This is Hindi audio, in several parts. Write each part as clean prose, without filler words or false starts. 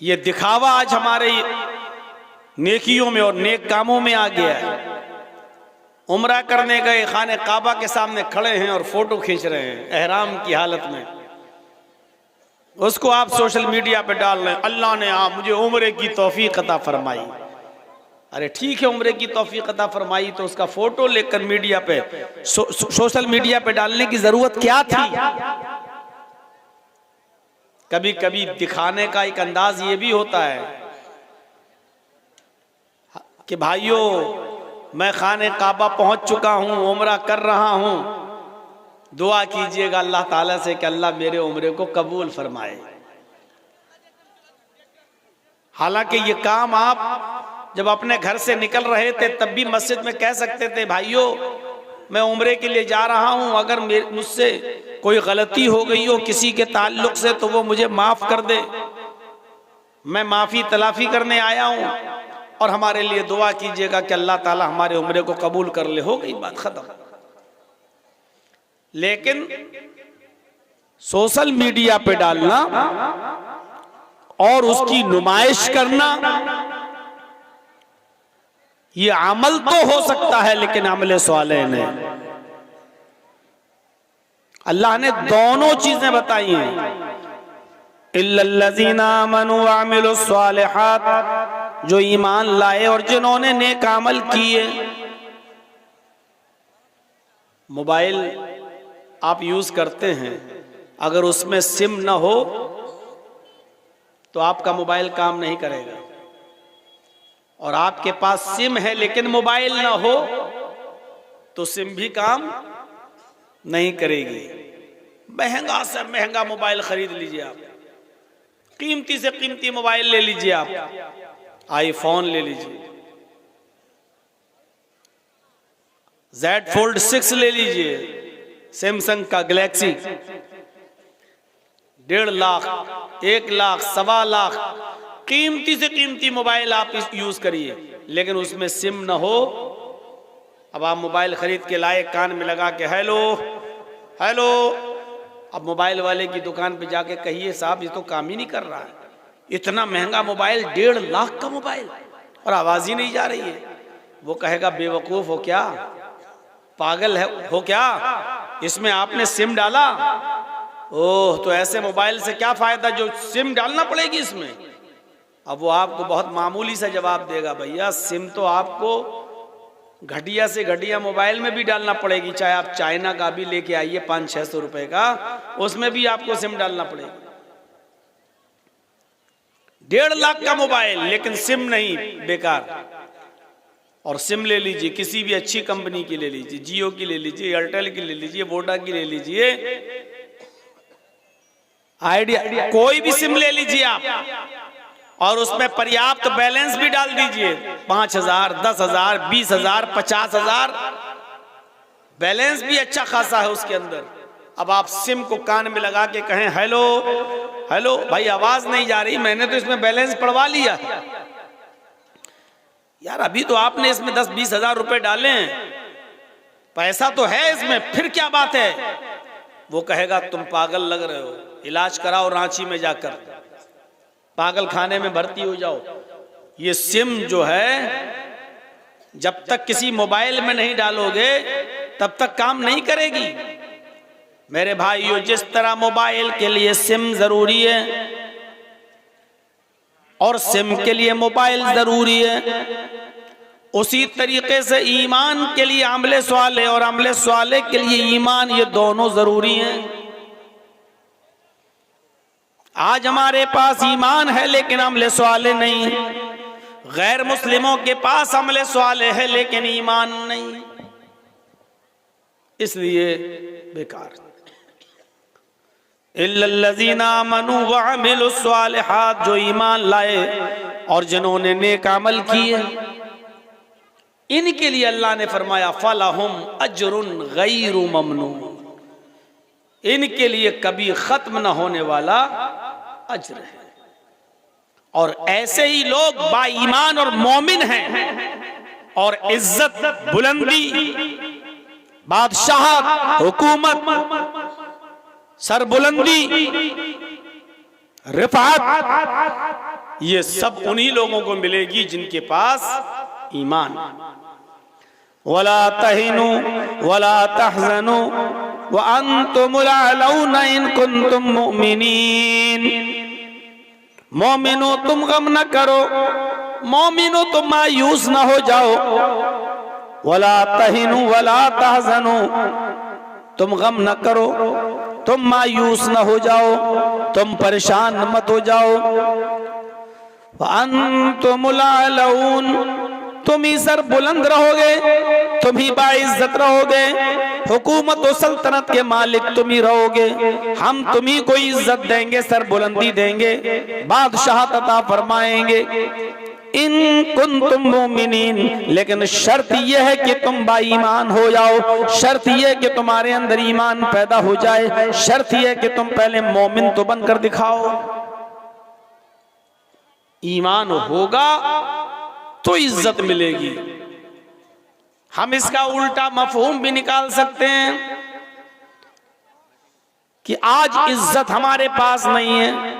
ये दिखावा आज हमारे नेकियों में और नेक कामों में आ गया है। उम्रा करने गए, खाने काबा के सामने खड़े हैं और फोटो खींच रहे हैं एहराम की हालत में, उसको आप सोशल मीडिया पे डाल रहे हैं, अल्लाह ने आप मुझे उम्रे की तौफीक अता फरमाई। अरे ठीक है, उम्रे की तौफीक अता फरमाई तो उसका फोटो लेकर मीडिया पे सोशल मीडिया पे डालने की जरूरत क्या थी? कभी कभी दिखाने का एक अंदाज ये भी होता है कि भाइयों मैं खाने काबा पहुंच चुका हूं, उम्रा कर रहा हूं, दुआ कीजिएगा अल्लाह ताला से कि अल्लाह मेरे उम्रे को कबूल फरमाए। हालांकि ये काम आप जब अपने घर से निकल रहे थे तब भी मस्जिद में कह सकते थे, भाइयों मैं उम्रे के लिए जा रहा हूं, अगर मुझसे कोई गलती हो गई हो किसी के ताल्लुक से तो वो मुझे माफ कर दे, मैं माफी तलाफी करने आया हूं और हमारे लिए दुआ कीजिएगा कि अल्लाह ताला हमारे उम्रे को कबूल कर ले। हो गई बात खत्म। लेकिन सोशल मीडिया पे डालना और उसकी नुमाइश करना, ये अमल तो हो सकता है लेकिन अमले स्वालेह नहीं। अल्लाह ने दोनों चीजें बताई हैं, इल्लल्लज़ीना आमनू व अमिलुस स्वालिहात, जो ईमान लाए और जिन्होंने नेक अमल किए। मोबाइल आप यूज करते हैं, अगर उसमें सिम ना हो तो आपका मोबाइल काम नहीं करेगा, और आपके पास सिम है लेकिन मोबाइल ना हो तो सिम भी काम नहीं करेगी। महंगा से महंगा मोबाइल खरीद लीजिए आप, कीमती से कीमती मोबाइल ले लीजिए आप, आईफोन ले लीजिए, Z Fold 6 ले लीजिए, सैमसंग का गैलेक्सी, 1.5 लाख, 1 लाख, 1.25 लाख कीमती से कीमती मोबाइल आप यूज करिए, लेकिन उसमें सिम ना हो। अब आप मोबाइल खरीद के लाए, कान में लगा के हेलो हेलो, अब मोबाइल वाले की दुकान पे जाके कहिए साहब ये तो काम ही नहीं कर रहा है, इतना महंगा मोबाइल, 1.5 लाख का मोबाइल और आवाज ही नहीं जा रही है। वो कहेगा बेवकूफ हो क्या, पागल है हो क्या, इसमें आपने सिम डाला? ओह, तो ऐसे मोबाइल से क्या फायदा जो सिम डालना पड़ेगी इसमें। अब वो आपको बहुत मामूली सा जवाब देगा, भैया सिम तो आपको घटिया से घटिया मोबाइल में भी डालना पड़ेगी, चाहे आप चाइना का भी लेके आइए 500-600 रुपए का, उसमें भी आपको सिम डालना पड़ेगी। 1.5 लाख का मोबाइल लेकिन सिम नहीं, बेकार। और सिम ले लीजिए, किसी भी अच्छी कंपनी की ले लीजिए, जियो की ले लीजिए, एयरटेल की ले लीजिए, वोडा की ले लीजिए, आइडिया, कोई भी सिम ले लीजिए आप, और उसमें पर्याप्त बैलेंस भी डाल दीजिए, 5,000, 10,000, 20,000, 50,000 बैलेंस भी अच्छा खासा है उसके अंदर। अब आप सिम को कान में लगा के कहें हेलो हेलो, भाई आवाज नहीं जा रही, मैंने तो इसमें बैलेंस पड़वा लिया यार, अभी तो आपने इसमें 10-20 हजार रुपए डाले हैं, पैसा तो है इसमें, फिर क्या बात है। वो कहेगा तुम पागल लग रहे हो, इलाज कराओ रांची में जाकर, पागल खाने में भर्ती हो जाओ। ये सिम जो है जब तक किसी मोबाइल में नहीं डालोगे तब तक काम नहीं करेगी। मेरे भाइयों, जिस तरह मोबाइल के लिए सिम जरूरी है और सिम के लिए मोबाइल जरूरी है, उसी तरीके से ईमान के लिए अमले स्वाले और अमले स्वाले के लिए ईमान, ये दोनों जरूरी हैं। आज हमारे पास ईमान है लेकिन अमले स्वाले नहीं, गैर मुस्लिमों के पास अमले स्वाले है लेकिन ईमान नहीं, इसलिए बेकार। इल्लल्लज़ीना आमनू व अमिलुस स्वालिहात, जो ईमान लाए और जिन्होंने नेक अमल किए, इनके लिए अल्लाह ने फरमाया फलहुम अज्रुन गैरु ममनून, इनके लिए कभी खत्म न होने वाला अज्र है। और ऐसे ही लोग बाईमान और मोमिन हैं और इज्जत, बुलंदी, बादशाहत, हुकूमत, सरबुलंदी, रिफात ये सब उन्हीं लोगों को मिलेगी जिनके पास ईमान। वला तहिनु वला तहज़नु व अंतुमुल अलौना इन कुंतुम मुमिनीन। मोमिनो तुम गम न करो, मोमिनो तुम मायूस न हो जाओ। वला तहिनु वला तहज़नु, तुम गम न करो, तुम मायूस न हो जाओ, तुम परेशान मत हो जाओ। वअंतुमुल अलौन, तुम ही सर बुलंद रहोगे, तुम ही बाइज्जत रहोगे, हुकूमत और सल्तनत के मालिक तुम ही रहोगे। हम तुम ही को इज्जत देंगे, सर बुलंदी देंगे, बादशाहत अता फरमाएंगे। इन कुंतुम मुमिनीन, लेकिन शर्त यह है कि तुम बाईमान हो जाओ, शर्त यह कि तुम्हारे अंदर ईमान पैदा हो जाए, शर्त यह कि तुम पहले मोमिन तो बनकर दिखाओ। ईमान होगा तो इज्जत मिलेगी। हम इसका उल्टा मफहूम भी निकाल सकते हैं कि आज इज्जत हमारे पास नहीं है,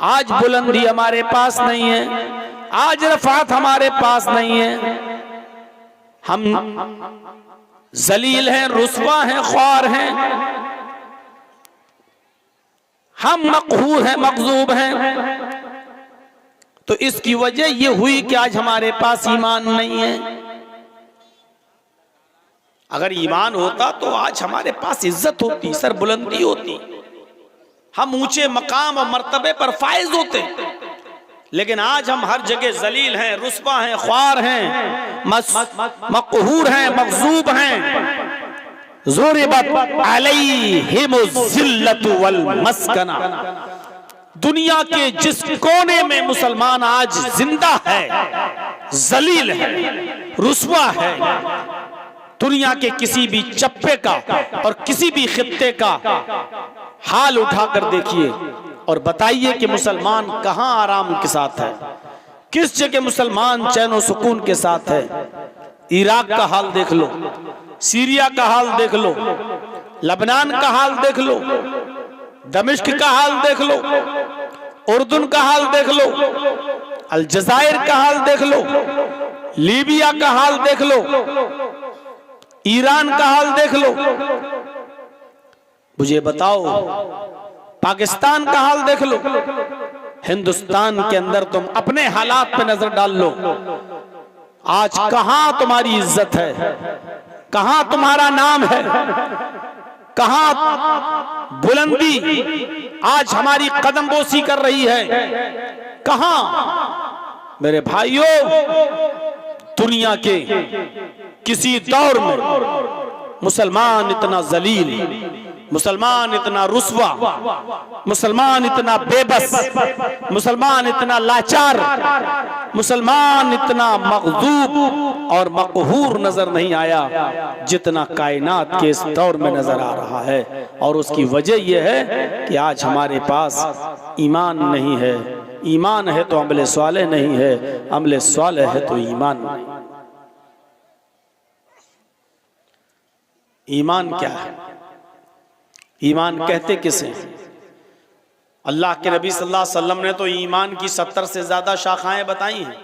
आज बुलंदी हमारे पास नहीं है, आज रफ़ात हमारे पास नहीं है, हम जलील हैं, रुस्वा हैं, ख्वार हैं, हम मक़हूर हैं, मग़ज़ूब हैं। तो इसकी वजह यह हुई कि आज हमारे पास ईमान नहीं है। अगर ईमान होता तो आज हमारे पास इज्जत होती, सर बुलंदी होती, हम ऊंचे मकाम और मर्तबे पर फाइज होते। लेकिन आज हम हर जगह जलील हैं, रुस्वा हैं, ख्वार हैं, मक़हूर हैं, मग़ज़ूब हैं। ज़ुरिबत अलैहिमुज़्ज़िल्लतु वल मस्कना। दुनिया के जिस कोने में मुसलमान आज जिंदा है, जलील है, रुस्वा है, दुनिया के किसी भी चप्पे का और किसी भी खित्ते का हाल उठाकर देखिए और बताइए कि मुसलमान कहां आराम के साथ है, किस जगह मुसलमान चैन और सुकून के साथ है। इराक का हाल देख लो, सीरिया का हाल देख लो, लबनान का हाल देख लो, दमिश्क का हाल देख लो, उर्दून का हाल देख लो, अलजायर का हाल देख लो, लीबिया का हाल देख लो, ईरान का हाल देख लो। मुझे बताओ पाकिस्तान का हाल देख लो। हिंदुस्तान के अंदर तुम अपने हालात पे नजर डाल लो, आज कहां तुम्हारी इज्जत है, कहां तुम्हारा नाम है, कहां बुलंदी आज हमारी कदम बोसी कर रही है, कहां। मेरे भाइयों, दुनिया के किसी दौर में मुसलमान इतना जलील, मुसलमान इतना रुस्वा, मुसलमान इतना बेबस, मुसलमान इतना लाचार, मुसलमान इतना मग़ज़ूब और मक़हूर नजर नहीं आया जितना कायनात के इस दौर में नजर आ रहा है। और उसकी वजह यह है कि आज हमारे पास ईमान नहीं है। ईमान है तो अमले स्वालेह नहीं है, अमले स्वालेह है तो ईमान नहीं। ईमान क्या है? ईमान कहते किसे? अल्लाह के नबी सल्लल्लाहु अलैहि वसल्लम ने तो ईमान की 70 से ज्यादा शाखाएं बताई हैं,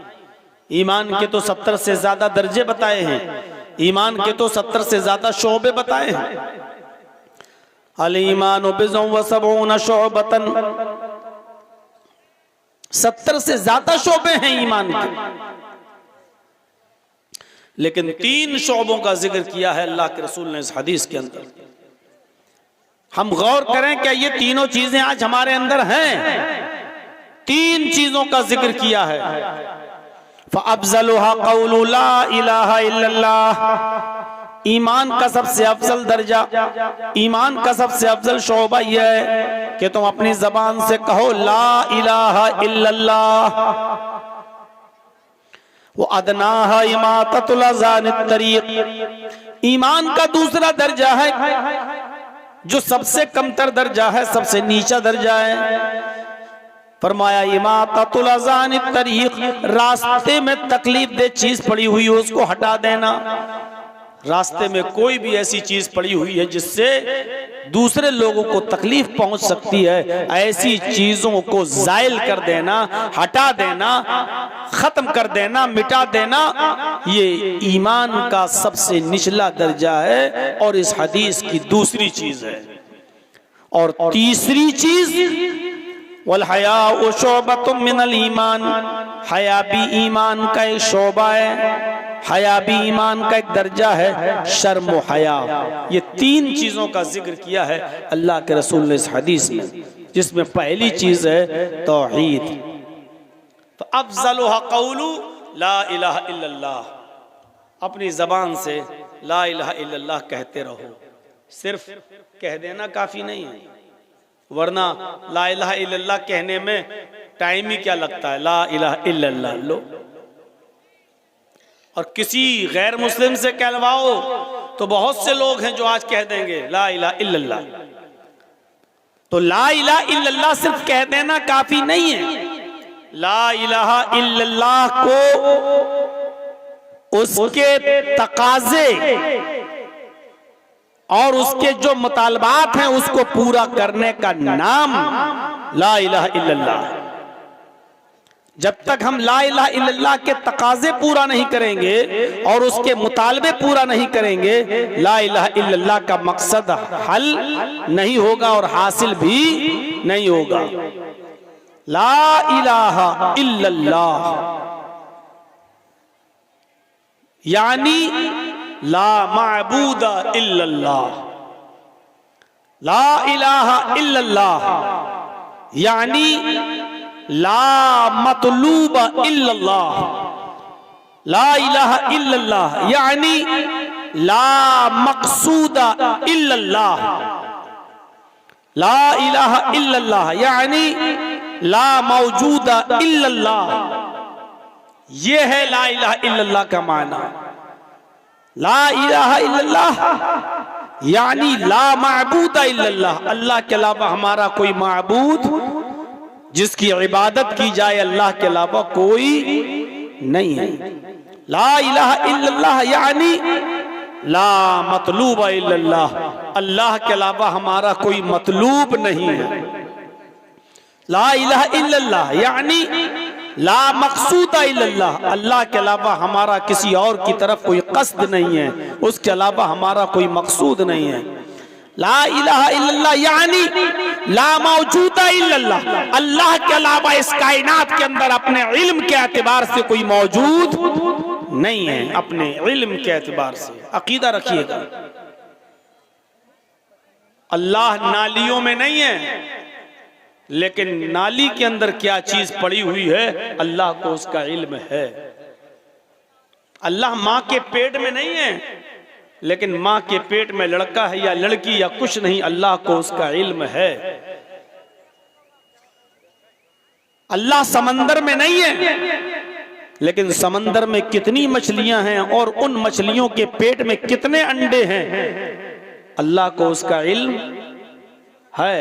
ईमान के तो 70 से ज्यादा दर्जे बताए हैं, ईमान के तो 70 से ज्यादा शोबे बताए हैं। अल ईमान बिज़ुन व सबऊन शुअबतन, 70 से ज्यादा शोबे हैं ईमान के। लेकिन 3 शोबों का जिक्र किया है अल्लाह के रसूल ने इस हदीस के अंदर। हम गौर करें क्या ये तीनों चीजें आज हमारे अंदर हैं? 3 चीजों का जिक्र किया है। फ़अफ़ज़लुहा क़ौलु ला इलाहा इल्लल्लाह, ईमान का सबसे अफजल दर्जा, ईमान का सबसे अफजल शोबा यह है कि तुम अपनी जबान से कहो ला इलाहा इल्लल्लाह। वो अदनाहा इमाततुल अज़ानित तरीक़, ईमान का दूसरा दर्जा है जो सबसे कमतर दर्जा है, सबसे नीचा दर्जा है। फरमाया इमाततुल अज़ानित तरीक़, रास्ते में तकलीफ दे चीज पड़ी हुई हो उसको हटा देना। रास्ते में कोई भी ऐसी चीज पड़ी हुई है जिससे दूसरे लोगों को तकलीफ पहुंच सकती है, ऐसी चीजों को जायल कर देना, हटा देना, खत्म कर देना, मिटा देना, ये ईमान का सबसे निचला दर्जा है और इस हदीस की दूसरी चीज है। और तीसरी चीज वल हया शोबतुम मिनल ईमान, हया भी ईमान का एक शोबा है, हया भी ईमान का एक दर्जा है, शर्म व हया। ये तीन चीजों का जिक्र किया है अल्लाह के रसूल ने इस हदीस में, जिसमें पहली चीज है तौहीद। तो अफज़लुहा क़ौलु ला इलाहा इल्लल्लाह, अपनी जबान से ला इलाहा इल्लल्लाह कहते रहो। सिर्फ कह देना काफी नहीं है, वरना ला इलाहा इल्लल्लाह कहने में टाइम ही क्या लगता है, ला इलाहा इल्लल्लाह लो। और किसी गैर मुस्लिम से कहलवाओ तो बहुत से लोग हैं जो आज कह देंगे ला इलाहा इल्लल्लाह। तो ला इलाहा इल्लल्लाह सिर्फ कह देना काफी नहीं है, ला इलाहा इल्लल्लाह को उसके तकाजे और उसके जो मुतालबात हैं उसको पूरा करने का नाम ला इलाहा इल्लल्लाह। जब तक हम ला इलाहा इल्लल्लाह के तकाजे पूरा नहीं करेंगे और उसके मुतालबे पूरा नहीं करेंगे, ला इलाहा इल्लल्लाह का मकसद हल नहीं होगा और हासिल भी नहीं होगा। ला इलाहा इल्लल्लाह यानी ला माबूदा इल्लल्लाह, ला इलाहा इल्लल्लाह यानी ला मतलूबा इल्लल्लाह, ला इलाहा इल्लल्लाह यानी ला मकसूदा इल्लल्लाह, ला इलाहा इल्लल्लाह यानी ला मौजूदा इल्लल्लाह। ये है ला इलाहा इल्लल्लाह का माना। ला इलाहा इल्लल्लाह यानी ला माबूदा इल्लल्लाह, अल्लाह के अलावा हमारा कोई माबूद जिसकी इबादत की जाए अल्लाह के अलावा कोई नहीं है। ला इलाहा इल्लल्लाह यानी ला मतलूबा इल्लल्लाह, अल्लाह के अलावा हमारा कोई मतलूब नहीं है। ला इलाहा इल्लल्लाह यानी ला मकसूदा इल्लल्लाह, अल्लाह के अलावा हमारा किसी और की तरफ कोई कस्द नहीं है, उसके अलावा हमारा कोई मकसूद नहीं है। ला इलाहा इल्लल्लाह यानी ला मौजूदा इल्लल्लाह, अल्लाह के अलावा इस कायनात के अंदर अपने इल्म के एतबार से कोई मौजूद नहीं है, अपने इल्म के एतबार से। अकीदा रखिएगा, अल्लाह नालियों में नहीं है, लेकिन नाली के अंदर क्या चीज पड़ी हुई है अल्लाह को उसका इल्म है। अल्लाह माँ के पेट में नहीं है, लेकिन माँ के पेट में लड़का है या लड़की या कुछ नहीं, अल्लाह को उसका इल्म है। अल्लाह समंदर में नहीं है, लेकिन समंदर में कितनी मछलियां हैं और उन मछलियों के पेट में कितने अंडे हैं, अल्लाह को उसका इल्म है।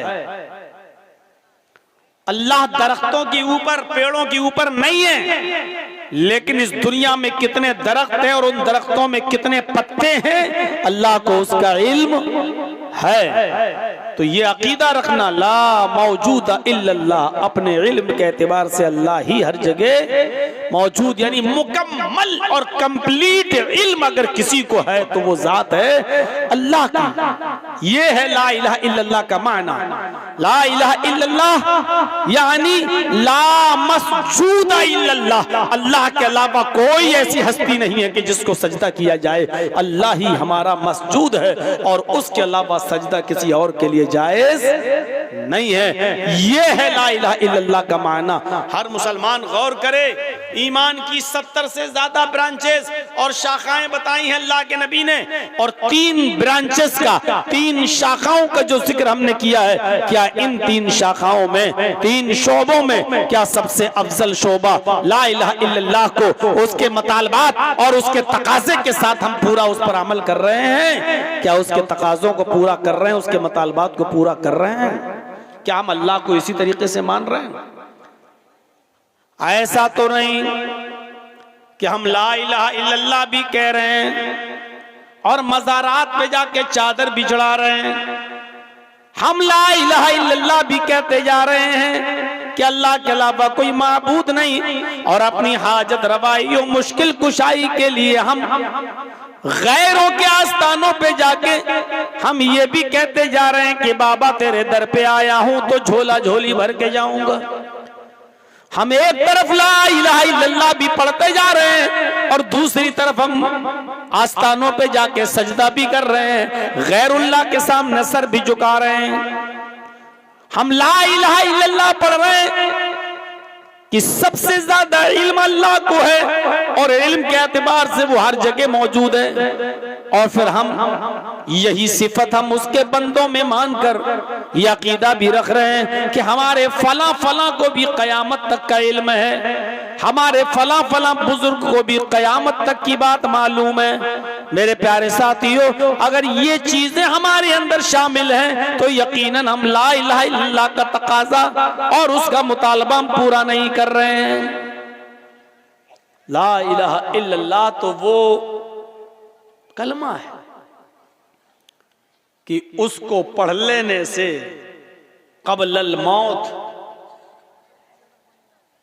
अल्लाह दरख्तों के ऊपर, पेड़ों के ऊपर नहीं है, लेकिन इस दुनिया में कितने दरख्त हैं और उन दरख्तों में कितने पत्ते हैं, अल्लाह को उसका इल्म है। तो ये अकीदा रखना, ला मौजूदा इल्लल्लाह, अपने इल्म के एतबार से अल्लाह ही हर जगह मौजूद, यानी मुकम्मल और कंप्लीट इल्म अगर किसी को है तो वो जात है अल्लाह की। ये है ला इलाहा इल्लल्लाह का माना। ला इलाहा इल्लल्लाह यानी ला मसजूदा इल्लल्लाह, अल्लाह के अलावा कोई ऐसी हस्ती नहीं है कि जिसको सजदा किया जाए, अल्लाह ही हमारा मसजूद है और उसके अलावा सजदा किसी और के लिए जायज नहीं है। ये है ला इलाहा इल्लल्लाह का माना। हर मुसलमान गौर करे, ईमान की 70 से ज्यादा ब्रांचेस और शाखाएं बताई हैं अल्लाह के नबी ने, और 3 ब्रांचेस का, 3 शाखाओं का जो जिक्र हमने किया है, क्या इन 3 शाखाओं में, 3 शोबों में, क्या सबसे अफजल शोबा ला इलाहा इल्लल्लाह को उसके मुतालबात और उसके तकाजे के साथ हम पूरा उस पर अमल कर रहे हैं? क्या उसके तकाजों को पूरा कर रहे हैं, उसके मुतालबात को पूरा कर रहे हैं? क्या हम अल्लाह को इसी तरीके से मान रहे हैं? ऐसा तो नहीं कि हम ला इलाहा इल्लल्लाह भी कह रहे हैं और मज़ारात पे जाके चादर बिछड़ा रहे हैं। हम ला इलाहा इल्लल्लाह भी कहते जा रहे हैं कि अल्लाह के अलावा कोई माबूद नहीं, और अपनी हाजत रवाई और मुश्किल कुशाई के लिए हम गैरों के आस्थानों पे जाके हम ये भी कहते जा रहे हैं कि बाबा तेरे दर पे आया हूं तो झोला झोली भर के जाऊंगा। हम एक तरफ ला इलाहा इल्लल्लाह भी पढ़ते जा रहे हैं और दूसरी तरफ हम आस्थानों पे जाके सजदा भी कर रहे हैं, गैरुल्लाह के सामने सर भी झुका रहे हैं। हम ला इलाहा इल्लल्लाह पढ़ रहे हैं कि सबसे ज्यादा इल्म अल्लाह को है और इल्म के एतबार से वो हर जगह मौजूद है, और फिर हम यही सिफत हम उसके बंदों में मानकर यह अकीदा भी रख रहे हैं कि हमारे फला फला को भी कयामत तक का इल्म है, हमारे फला फला बुजुर्ग को भी कयामत तक की बात मालूम है। मेरे प्यारे साथियों, अगर ये चीजें हमारे अंदर शामिल हैं तो यकीनन हम ला इलाहा इल्लल्लाह का तकाजा और उसका मुतालबा हम पूरा नहीं कर रहे हैं। ला इलाहा इल्लल्लाह तो वो कलमा है कि उसको पढ़ लेने से क़ब्लल मौत,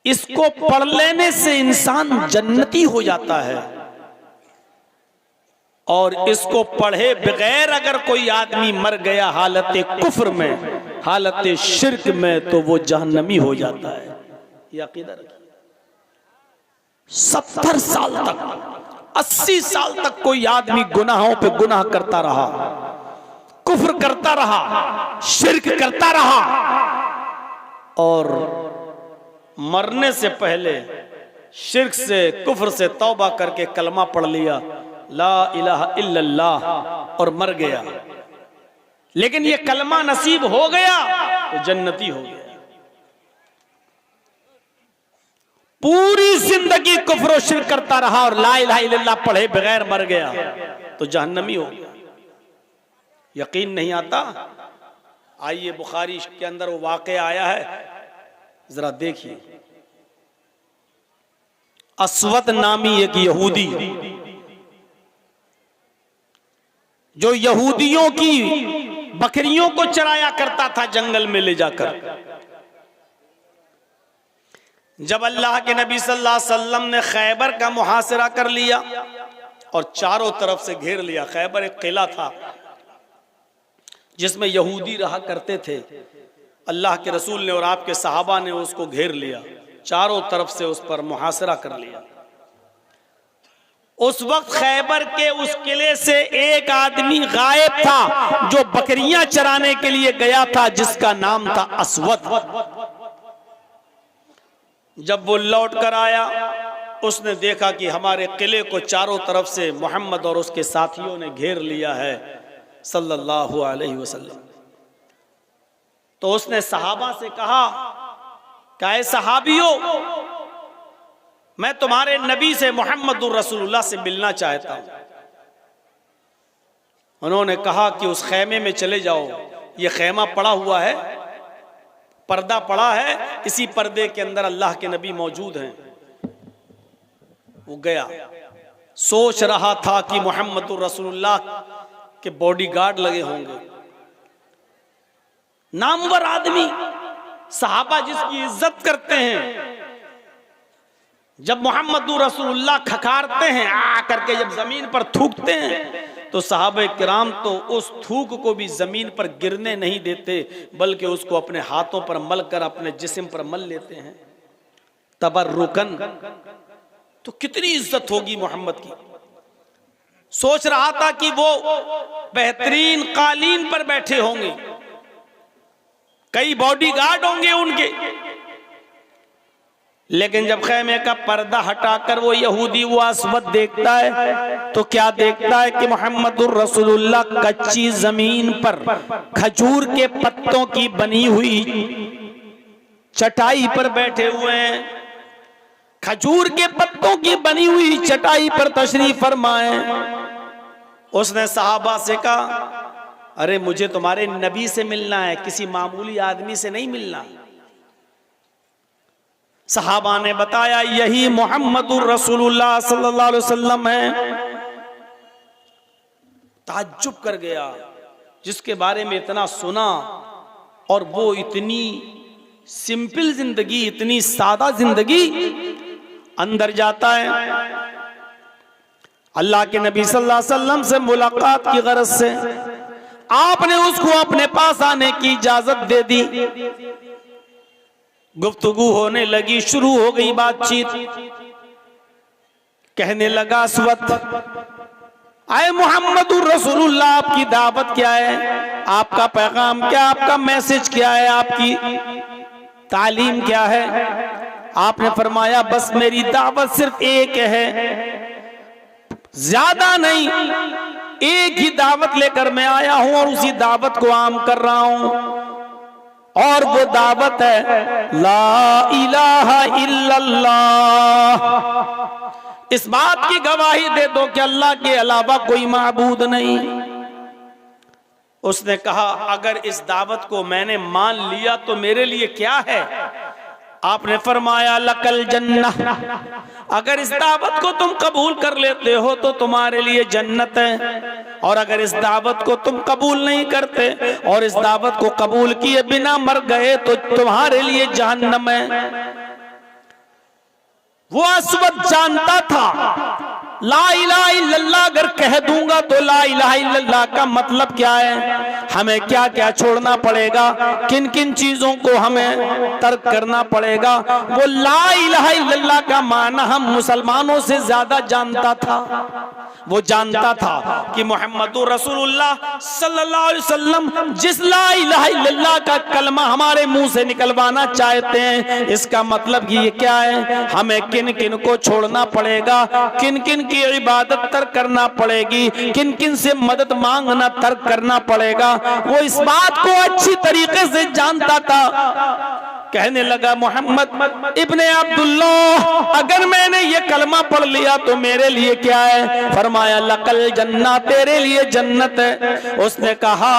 इसको पढ़ लेने से इंसान जन्नती हो जाता है, और इसको पढ़े बगैर अगर कोई आदमी मर गया हालत कुफ्र में, हालत शिर्क में, तो वो जहन्नमी हो जाता है। ये अकीदा रखिए। 70 साल तक 80 साल तक कोई आदमी गुनाहों पे गुनाह करता रहा, कुफ्र करता रहा, शिर्क करता रहा, और मरने से पहले शिर्क से कुफ्र से तौबा करके कलमा पढ़ लिया ला इलाहा इल्लल्लाह और मर गया, लेकिन ये कलमा नसीब हो गया तो जन्नती हो गया। पूरी जिंदगी कुफ्र और शिर्क करता रहा और ला इलाहा इल्लल्लाह पढ़े बगैर मर गया तो जहन्नमी हो गया। यकीन नहीं आता? आइए बुखारी के अंदर वो वाक़या आया है, जरा देखिए। अस्वद नामी एक यहूदी जो यहूदियों की बकरियों को चराया करता था जंगल में ले जाकर, जब अल्लाह के नबी सल्लल्लाहु अलैहि वसल्लम ने खैबर का मुहासरा कर लिया और चारों तरफ से घेर लिया, खैबर एक किला था जिसमें यहूदी रहा करते थे, अल्लाह के रसूल ने और आपके सहाबा ने उसको घेर लिया, चारों तरफ से उस पर मुहासरा कर लिया। उस वक्त खैबर के उस किले से एक आदमी गायब था जो बकरियां चराने के लिए गया था, जिसका नाम था अस्वद। जब वो लौट कर आया, उसने देखा कि हमारे किले को चारों तरफ से मोहम्मद और उसके साथियों ने घेर लिया है सल्लल्लाहु अलैहि वसल्लम। तो उसने सहाबा से कहा, क्या सहाबियों, मैं तुम्हारे नबी से मोहम्मदुर रसूलुल्लाह से मिलना चाहता हूं। उन्होंने कहा कि उस खेमे में चले जाओ, ये खेमा पड़ा हुआ है, पर्दा पड़ा है, इसी पर्दे के अंदर अल्लाह के नबी मौजूद हैं। वो गया, सोच रहा था कि मोहम्मदुर रसूलुल्लाह के बॉडीगार्ड लगे होंगे, नामवर आदमी, सहाबा जिसकी इज्जत करते हैं। जब मोहम्मदुर रसूलुल्लाह खखारते हैं आ करके, जब जमीन पर थूकते हैं, तो सहाबे किराम तो उस थूक को भी जमीन पर गिरने नहीं देते, बल्कि उसको अपने हाथों पर मल कर अपने जिस्म पर मल लेते हैं तबर्रुकन। तो कितनी इज्जत होगी मोहम्मद की। सोच रहा था कि वो बेहतरीन कालीन पर बैठे होंगे, कई बॉडीगार्ड होंगे उनके, लेकिन जब खैमे का पर्दा हटाकर वो यहूदी वो अस्वद देखता है तो क्या देखता है कि मोहम्मदुर रसूलुल्लाह कच्ची जमीन पर खजूर के पत्तों की बनी हुई चटाई पर बैठे हुए हैं। खजूर के पत्तों की बनी हुई चटाई पर तशरीफ फरमाए। उसने सहाबा से कहा, अरे मुझे तुम्हारे नबी से मिलना है, किसी मामूली आदमी से नहीं मिलना। सहाबा ने बताया, यही मोहम्मदुर रसूलुल्लाह सल्लल्लाहु अलैहि वसल्लम है। ताज्जुब कर गया, जिसके बारे में इतना सुना और वो इतनी सिंपल जिंदगी, इतनी सादा जिंदगी अंदर जाता है। अल्लाह के नबी सल्लल्लाहु अलैहि वसल्लम से मुलाकात की गरज से आपने उसको अपने पास आने की इजाजत दे दी। गुफ्तगू होने लगी, शुरू हो गई बातचीत। कहने लगा अस्वद, आए मोहम्मदुर रसूलुल्लाह, आपकी दावत क्या है, आपका पैगाम क्या, आपका मैसेज क्या है, आपकी तालीम क्या है। आपने फरमाया बस मेरी दावत सिर्फ एक है, ज्यादा नहीं, एक ही दावत लेकर मैं आया हूं और उसी दावत को आम कर रहा हूं, और वो दावत है ला इलाहा इल्लल्लाह। इस बात की गवाही दे दो कि अल्लाह के अलावा कोई माबूद नहीं। उसने कहा अगर इस दावत को मैंने मान लिया तो मेरे लिए क्या है। आपने फरमाया लकल जन्नह, अगर इस दावत को तुम कबूल कर लेते हो तो तुम्हारे लिए जन्नत है, और अगर इस दावत को तुम कबूल नहीं करते और इस दावत को कबूल किए बिना मर गए तो तुम्हारे लिए जहन्नम है। वो अस्वद जानता था ला इलाहा इल्लल्लाह अगर कह दूंगा तो ला इलाहा इल्लल्लाह का मतलब क्या है, हमें क्या क्या छोड़ना पड़ेगा, किन किन चीजों को हमें तर्क करना पड़ेगा। वो ला इलाहा इल्लल्लाह का माना हम मुसलमानों से ज्यादा जानता था। वो जानता था कि मोहम्मदुर रसूलुल्लाह सल्लल्लाहु अलैहि वसल्लम जिस ला इलाहा इल्लल्लाह का कलमा हमारे मुंह से निकलवाना चाहते हैं, इसका मतलब ये क्या है, हमें किन किन को छोड़ना पड़ेगा, किन किन की इबादत तर्क करना पड़ेगी, किन किन से मदद मांगना तर्क करना पड़ेगा। वो इस बात को अच्छी तरीके से जानता था। कहने लगा मोहम्मद इब्ने अब्दुल्लाह, अगर मैंने ये कलमा पढ़ लिया तो मेरे लिए क्या है। फरमाया लकल जन्नत, तेरे लिए जन्नत है। उसने कहा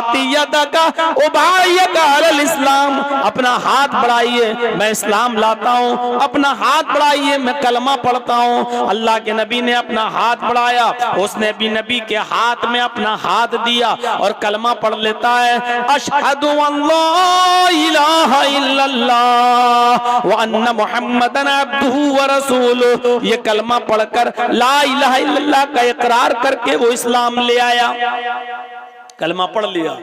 तियदका उबायका अलल इस्लाम, अपना हाथ बढ़ाइए मैं इस्लाम लाता हूँ, अपना हाथ बढ़ाइए मैं कलमा पढ़ता हूँ। अल्लाह के नबी ने अपना हाथ बढ़ाया, उसने भी नबी के हाथ में अपना हाथ दिया और कलमा पढ़ लेता है अशहदु अल्ला इलाहा इल्लल्लाह व अन्ना मुहम्मदन अब्दुहु व रसूलुहु। ये कलमा पढ़कर ला इलाहा इल्लल्लाह का इकरार करके वो इस्लाम ले आया, कलमा पढ़ लिया।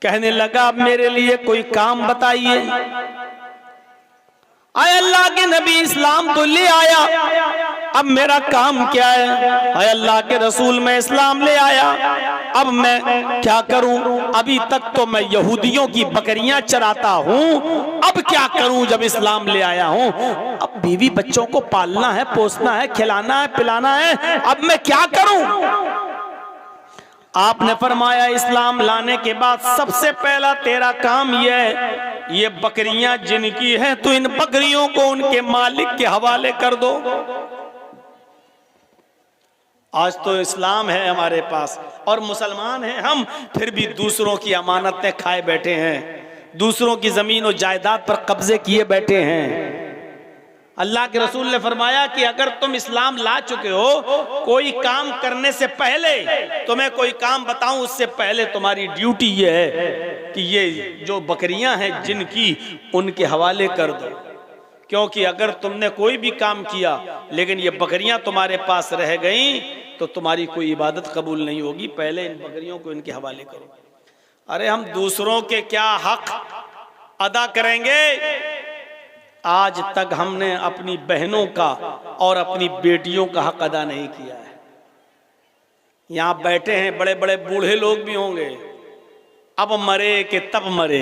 कहने लगा मेरे लिए कोई काम बताइए। आए अल्लाह के नबी इस्लाम तो ले आया, अब मेरा काम क्या है। आए अल्लाह के रसूल मैं इस्लाम ले आया, अब मैं क्या करूं। अभी तक तो मैं यहूदियों की बकरियां चराता हूं, अब क्या करूं जब इस्लाम ले आया हूं। अब बीवी बच्चों को पालना है, पोसना है, खिलाना है, पिलाना है, अब मैं क्या करूं। आपने फरमाया इस्लाम लाने के बाद सबसे पहला तेरा काम यह है, ये बकरियां जिनकी हैं तो इन बकरियों को उनके मालिक के हवाले कर दो। आज तो इस्लाम है हमारे पास और मुसलमान हैं हम, फिर भी दूसरों की अमानतें खाए बैठे हैं, दूसरों की जमीन और जायदाद पर कब्जे किए बैठे हैं। अल्लाह के रसूल ने फरमाया कि अगर तुम इस्लाम ला चुके हो, कोई काम करने से पहले तुम्हें कोई काम बताऊं उससे पहले तुम्हारी ड्यूटी ये है कि ये जो बकरियां हैं जिनकी, उनके हवाले कर दो। क्योंकि अगर तुमने कोई भी काम किया लेकिन ये बकरियां तुम्हारे पास रह गईं तो तुम्हारी कोई इबादत कबूल नहीं होगी, पहले इन बकरियों को इनके हवाले करो। अरे हम दूसरों के क्या हक अदा करेंगे। आज तक हमने अपनी बहनों का और अपनी बेटियों का हक अदा नहीं किया है। यहां बैठे हैं बड़े बड़े बूढ़े लोग भी होंगे, अब मरे कि तब मरे,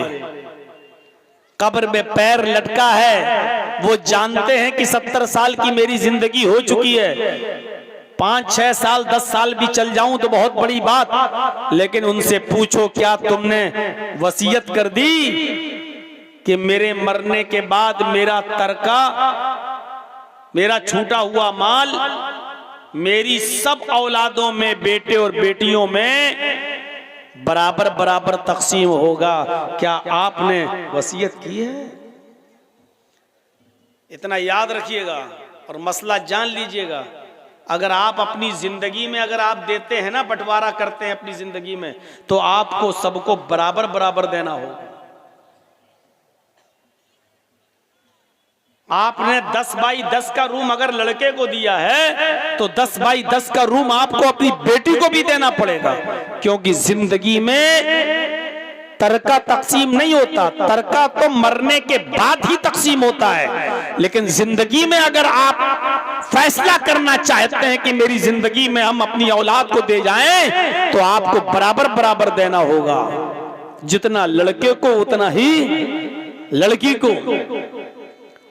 कब्र में पैर लटका है। वो जानते हैं कि 70 साल की मेरी जिंदगी हो चुकी है, 5-6 साल 10 साल भी चल जाऊं तो बहुत बड़ी बात। लेकिन उनसे पूछो क्या तुमने वसीयत कर दी कि मेरे मरने के बाद मेरा तरका, मेरा छूटा हुआ माल मेरी सब औलादों में, बेटे और बेटियों में बराबर बराबर तकसीम होगा। क्या आपने वसीयत की है। इतना याद रखिएगा और मसला जान लीजिएगा। अगर आप अपनी जिंदगी में अगर आप देते हैं ना, बंटवारा करते हैं अपनी जिंदगी में, तो आपको सबको बराबर बराबर देना होगा। आपने 10 बाई 10 का रूम अगर लड़के को दिया है तो 10 बाई 10 का रूम आपको अपनी बेटी को भी देना पड़ेगा, क्योंकि जिंदगी में तरका तकसीम नहीं होता, तरका तो मरने के बाद ही तकसीम होता है। लेकिन जिंदगी में अगर आप फैसला करना चाहते हैं कि मेरी जिंदगी में हम अपनी औलाद को दे जाएं, तो आपको बराबर बराबर देना होगा, जितना लड़के को उतना ही लड़की को।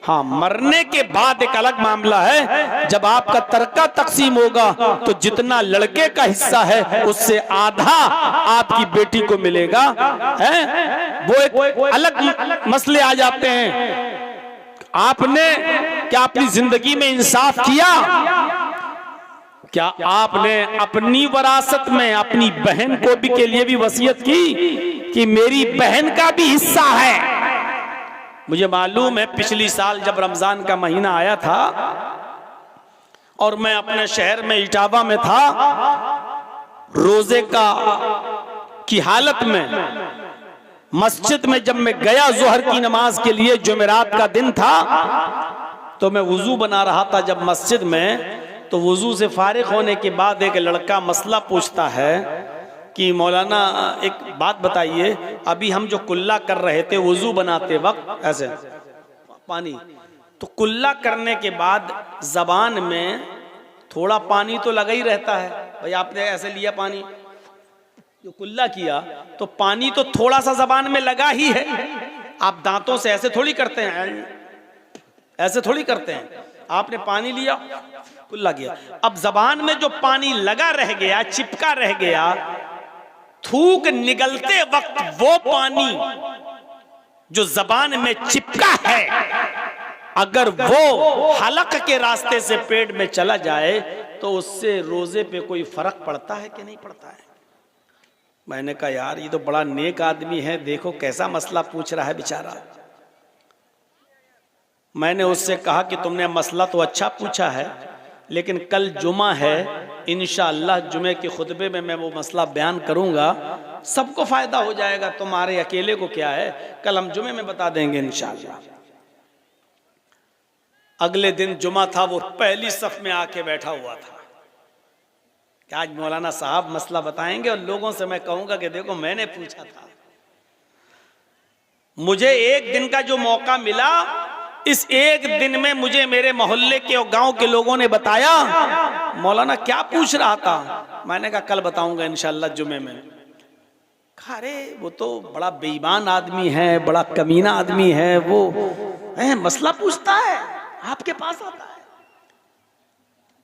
हाँ, मरने के बाद एक अलग मामला है, जब आपका तरका तकसीम होगा तो जितना लड़के का हिस्सा है उससे आधा आपकी बेटी को मिलेगा, है वो एक अलग मसले आ जाते हैं। आपने क्या अपनी जिंदगी में इंसाफ किया? क्या आपने अपनी वरासत में अपनी बहन को भी के लिए भी वसीयत की कि मेरी बहन का भी हिस्सा है? मुझे मालूम है पिछली साल जब रमजान का महीना आया था और मैं अपने शहर में इटावा में था, रोजे की हालत में मस्जिद में जब मैं गया जोहर की नमाज के लिए, जुमेरात का दिन था, तो मैं वुजू बना रहा था जब मस्जिद में, तो वुजू से फारिग होने के बाद एक लड़का मसला पूछता है कि मौलाना एक बात बताइए, अभी हम जो कुल्ला कर रहे थे वुजू बनाते वक्त ऐसे पानी, तो कुल्ला करने के बाद जबान में थोड़ा पानी तो लगा ही रहता है। भाई आपने ऐसे लिया पानी, जो कुल्ला किया तो पानी तो थोड़ा सा जबान में लगा ही है। आप दांतों से ऐसे थोड़ी करते हैं, ऐसे थोड़ी करते हैं। आपने पानी लिया, कुल्ला किया, अब जबान में जो पानी लगा रह गया, चिपका रह गया, थूक निगलते वक्त वो पानी जो जबान में चिपका है, अगर वो हलक के रास्ते से पेट में चला जाए तो उससे रोजे पे कोई फर्क पड़ता है कि नहीं पड़ता है? मैंने कहा यार ये तो बड़ा नेक आदमी है, देखो कैसा मसला पूछ रहा है बेचारा। मैंने उससे कहा कि तुमने मसला तो अच्छा पूछा है, लेकिन कल जुमा है, इंशाअल्लाह जुमे के खुतबे में मैं वो मसला बयान करूंगा, सबको फायदा हो जाएगा, तुम्हारे अकेले को क्या है, कल हम जुमे में बता देंगे इंशाअल्लाह। अगले दिन जुमा था, वो पहली सफ में आके बैठा हुआ था कि आज मौलाना साहब मसला बताएंगे और लोगों से मैं कहूंगा कि देखो मैंने पूछा था। मुझे एक दिन का जो मौका मिला, इस एक दिन में मुझे मेरे मोहल्ले के और गांव के लोगों ने बताया मौलाना क्या पूछ रहा था। मैंने कहा कल बताऊंगा इंशाअल्लाह जुमे में। अरे वो तो बड़ा बेईमान आदमी है, बड़ा कमीना आदमी है, वो मसला पूछता है, आपके पास आता है।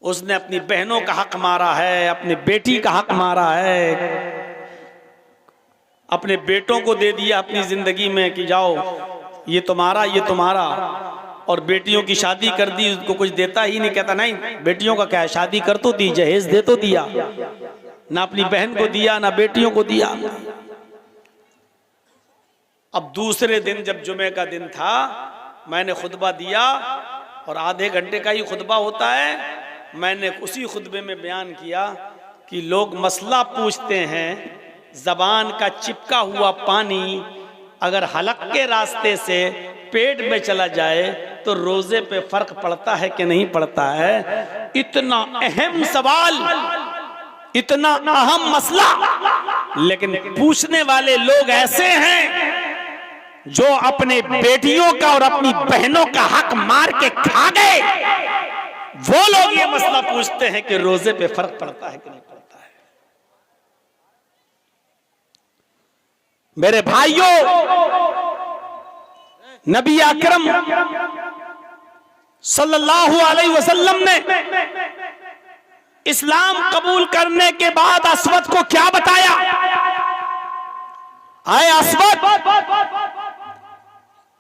उसने अपनी बहनों का हक मारा है, अपनी बेटी का हक मारा है, अपने बेटों को दे दिया अपनी जिंदगी में कि जाओ ये तुम्हारा, ये तुम्हारा, और बेटियों की शादी कर दी, उसको कुछ देता ही नहीं, कहता नहीं बेटियों का क्या है, शादी कर तो दी, जहेज दे तो दिया, ना अपनी बहन को दिया ना बेटियों को दिया। अब दूसरे दिन जब जुमे का दिन था, मैंने खुतबा दिया और आधे घंटे का ही खुतबा होता है। मैंने उसी खुतबे में बयान किया कि लोग मसला पूछते हैं, जबान का चिपका हुआ पानी अगर हलक के रास्ते से पेट में चला जाए तो रोजे पे फर्क पड़ता है कि नहीं पड़ता है। इतना अहम सवाल, इतना अहम मसला, लेकिन पूछने वाले लोग ऐसे हैं जो अपने बेटियों का और अपनी बहनों का हक मार के खा गए। वो लोग ये मसला पूछते हैं कि रोजे पे फर्क पड़ता है कि नहीं पड़ता है। मेरे भाइयों, नबी अकरम सल्लल्लाहु अलैहि वसल्लम ने इस्लाम कबूल करने के बाद अस्वद को क्या बताया? आए अस्वद,